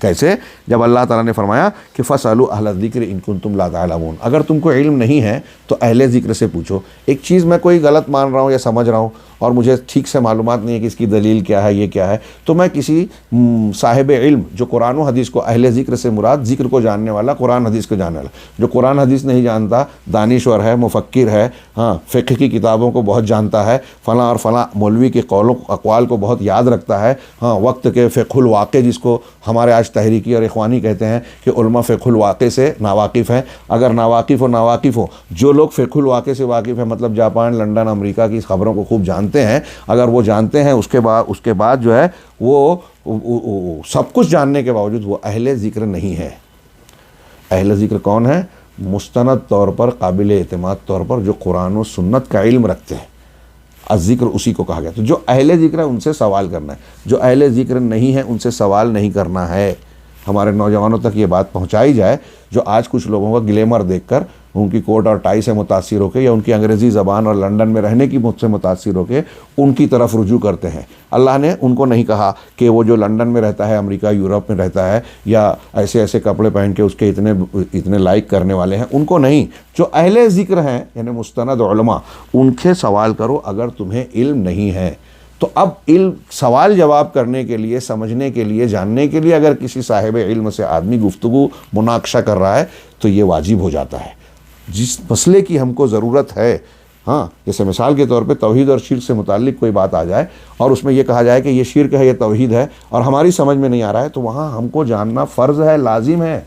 کیسے؟ جب اللہ تعالیٰ نے فرمایا کہ فَاسْأَلُوا أَهْلَ الذِّكْرِ إِن كُنتُمْ لَا تَعْلَمُونَ، اگر تم کو علم نہیں ہے تو اہل ذکر سے پوچھو۔ ایک چیز میں کوئی غلط مان رہا ہوں یا سمجھ رہا ہوں اور مجھے ٹھیک سے معلومات نہیں ہے کہ اس کی دلیل کیا ہے، یہ کیا ہے، تو میں کسی صاحب علم جو قرآن و حدیث کو، اہل ذکر سے مراد ذکر کو جاننے والا، قرآن حدیث کو جاننے والا، جو قرآن حدیث نہیں جانتا، دانشور ہے، مفکر ہے، ہاں فقہ کی کتابوں کو بہت جانتا ہے، فلاں اور فلاں مولوی کے قولوں اقوال کو بہت یاد رکھتا ہے، ہاں وقت کے فقہ الواقع جس کو ہمارے آج تحریکی اور اخوانی کہتے ہیں کہ علماء فقہ الواقع سے ناواقف ہیں۔ اگر ناواقف ہو، جو لوگ فقہ الواقع سے واقف ہیں، مطلب جاپان، لندن، امریکہ کی خبروں کو خوب جانتے ہیں، اگر وہ جانتے ہیں، اس کے بعد جو ہے وہ سب کچھ جاننے کے باوجود وہ اہل ذکر نہیں ہے۔ اہل ذکر کون ہے؟ مستند طور پر، قابل اعتماد طور پر جو قرآن و سنت کا علم رکھتے ہیں، الذکر اسی کو کہا گیا۔ تو جو اہل ذکر ہے ان سے سوال کرنا ہے، جو اہل ذکر نہیں ہے ان سے سوال نہیں کرنا ہے۔ ہمارے نوجوانوں تک یہ بات پہنچائی جائے، جو آج کچھ لوگوں کا گلیمر دیکھ کر ان کی کوٹ اور ٹائی سے متاثر ہو کے، یا ان کی انگریزی زبان اور لندن میں رہنے کی مجھ سے متاثر ہو کے ان کی طرف رجوع کرتے ہیں۔ اللہ نے ان کو نہیں کہا کہ وہ جو لندن میں رہتا ہے، امریکہ، یورپ میں رہتا ہے، یا ایسے کپڑے پہن کے اس کے اتنے لائک کرنے والے ہیں، ان کو نہیں۔ جو اہل ذکر ہیں یعنی مستند علماء، ان سے سوال کرو اگر تمہیں علم نہیں ہے۔ تو اب علم، سوال جواب کرنے کے لیے، سمجھنے کے لیے، جاننے کے لیے اگر کسی صاحب علم سے آدمی گفتگو، مناقشہ کر رہا ہے تو یہ واجب ہو جاتا ہے۔ جس مسئلے کی ہم کو ضرورت ہے، ہاں جیسے مثال کے طور پہ توحید اور شرک سے متعلق کوئی بات آ جائے اور اس میں یہ کہا جائے کہ یہ شرک ہے، یہ توحید ہے، اور ہماری سمجھ میں نہیں آ رہا ہے، تو وہاں ہم کو جاننا فرض ہے، لازم ہے۔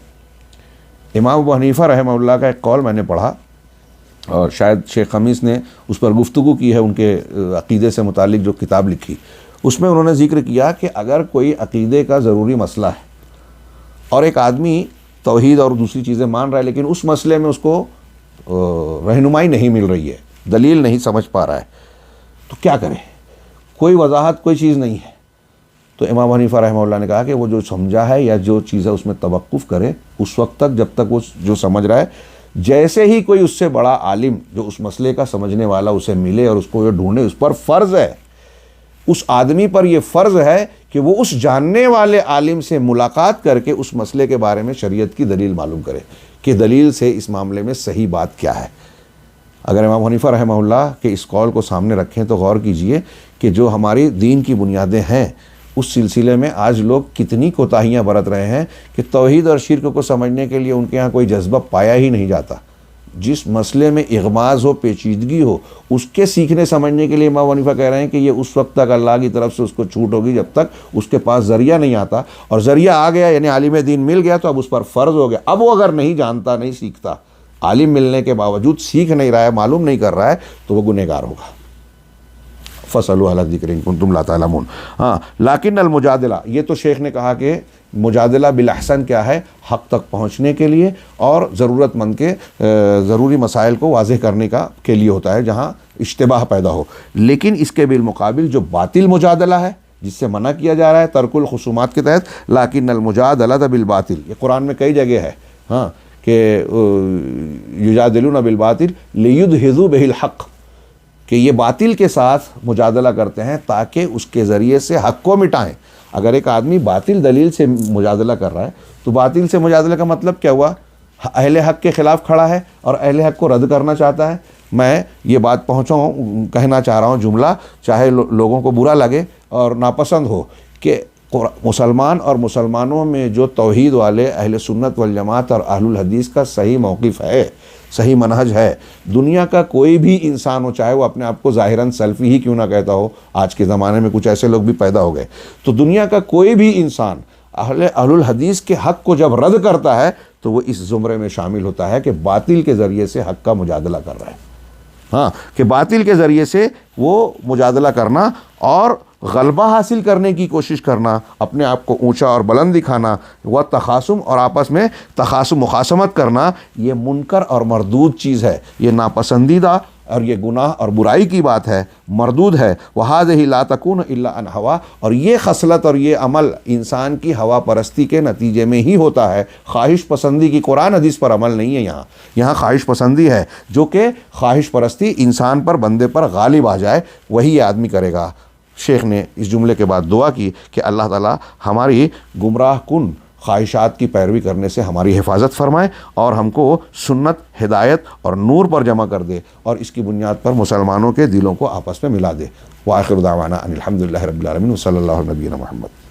امام ابو حنیفہ رحمہ اللہ کا ایک قول میں نے پڑھا، اور شاید شیخ خمیس نے اس پر گفتگو کی ہے، ان کے عقیدے سے متعلق جو کتاب لکھی، اس میں انہوں نے ذکر کیا کہ اگر کوئی عقیدے کا ضروری مسئلہ ہے اور ایک آدمی توحید اور دوسری چیزیں مان رہا ہے، لیکن اس مسئلے میں اس کو رہنمائی نہیں مل رہی ہے، دلیل نہیں سمجھ پا رہا ہے، تو کیا کرے؟ کوئی وضاحت، کوئی چیز نہیں ہے۔ تو امام حنیفہ رحمہ اللہ نے کہا کہ وہ جو سمجھا ہے یا جو چیز ہے اس میں توقف کرے اس وقت تک جب تک وہ جو سمجھ رہا ہے، جیسے ہی کوئی اس سے بڑا عالم جو اس مسئلے کا سمجھنے والا اسے ملے اور اس کو یہ ڈھونڈے، اس پر فرض ہے، اس آدمی پر یہ فرض ہے کہ وہ اس جاننے والے عالم سے ملاقات کر کے اس مسئلے کے بارے میں شریعت کی دلیل معلوم کرے کہ دلیل سے اس معاملے میں صحیح بات کیا ہے۔ اگر امام حنیفہ رحمہ اللہ کے اس قول کو سامنے رکھیں تو غور کیجئے کہ جو ہماری دین کی بنیادیں ہیں اس سلسلے میں آج لوگ کتنی کوتاہیاں برت رہے ہیں کہ توحید اور شرک کو سمجھنے کے لیے ان کے ہاں کوئی جذبہ پایا ہی نہیں جاتا۔ جس مسئلے میں اغماض ہو، پیچیدگی ہو، اس کے سیکھنے سمجھنے کے لیے امام حنیفہ کہہ رہے ہیں کہ یہ اس وقت تک اللہ کی طرف سے اس کو چھوٹ ہوگی جب تک اس کے پاس ذریعہ نہیں آتا، اور ذریعہ آ گیا یعنی عالم دین مل گیا تو اب اس پر فرض ہو گیا۔ اب وہ اگر نہیں جانتا، نہیں سیکھتا، عالم ملنے کے باوجود سیکھ نہیں رہا ہے، معلوم نہیں کر رہا ہے، تو وہ گنہگار ہوگا۔ فَاسْأَلُوا أَهْلَ الذِّكْرِ إِن كُنتُمْ لَا تَعْلَمُونَ۔ ہاں، لیکن المجادلہ، یہ تو شیخ نے کہا کہ مجادلہ بالاحسن کیا ہے؟ حق تک پہنچنے کے لیے اور ضرورت مند کے ضروری مسائل کو واضح کرنے کے لیے ہوتا ہے جہاں اشتباہ پیدا ہو۔ لیکن اس کے بالمقابل جو باطل مجادلہ ہے جس سے منع کیا جا رہا ہے ترک الخصومات کے تحت، لیکن المجادلہ بالباطل، یہ قرآن میں کئی جگہ ہے، ہاں، کہ یجادلون بالباطل لیدحضوا بہ الحق، کہ یہ باطل کے ساتھ مجادلہ کرتے ہیں تاکہ اس کے ذریعے سے حق کو مٹائیں۔ اگر ایک آدمی باطل دلیل سے مجادلہ کر رہا ہے تو باطل سے مجادلہ کا مطلب کیا ہوا؟ اہل حق کے خلاف کھڑا ہے اور اہل حق کو رد کرنا چاہتا ہے۔ میں یہ بات کہنا چاہ رہا ہوں جملہ، چاہے لوگوں کو برا لگے اور ناپسند ہو، کہ مسلمان اور مسلمانوں میں جو توحید والے اہل سنت والجماعت اور اہل الحدیث کا صحیح موقف ہے، صحیح منہج ہے، دنیا کا کوئی بھی انسان ہو، چاہے وہ اپنے آپ کو ظاہراً سلفی ہی کیوں نہ کہتا ہو، آج کے زمانے میں کچھ ایسے لوگ بھی پیدا ہو گئے، تو دنیا کا کوئی بھی انسان اہل الحدیث کے حق کو جب رد کرتا ہے تو وہ اس زمرے میں شامل ہوتا ہے کہ باطل کے ذریعے سے حق کا مجادلہ کر رہا ہے۔ ہاں، کہ باطل کے ذریعے سے وہ مجادلہ کرنا اور غلبہ حاصل کرنے کی کوشش کرنا، اپنے آپ کو اونچا اور بلند دکھانا، وہ تخاصم اور آپس میں تخاصم مخاصمت کرنا، یہ منکر اور مردود چیز ہے، یہ ناپسندیدہ اور یہ گناہ اور برائی کی بات ہے، مردود ہے۔ وَهَذِهِ لَا تَكُونُ إِلَّا عَنْ هَوَىٰ، اور یہ خصلت اور یہ عمل انسان کی ہوا پرستی کے نتیجے میں ہی ہوتا ہے، خواہش پسندی کی۔ قرآن حدیث پر عمل نہیں ہے، یہاں خواہش پسندی ہے، جو کہ خواہش پرستی انسان پر، بندے پر غالب آ جائے، وہی یہ آدمی کرے گا۔ شیخ نے اس جملے کے بعد دعا کی کہ اللہ تعالیٰ ہماری گمراہ کن خواہشات کی پیروی کرنے سے ہماری حفاظت فرمائے اور ہم کو سنت، ہدایت اور نور پر جمع کر دے، اور اس کی بنیاد پر مسلمانوں کے دلوں کو آپس میں ملا دے۔ وآخر دعوانا ان الحمد للہ رب العالمین، وصلی اللہ علی نبینا محمد۔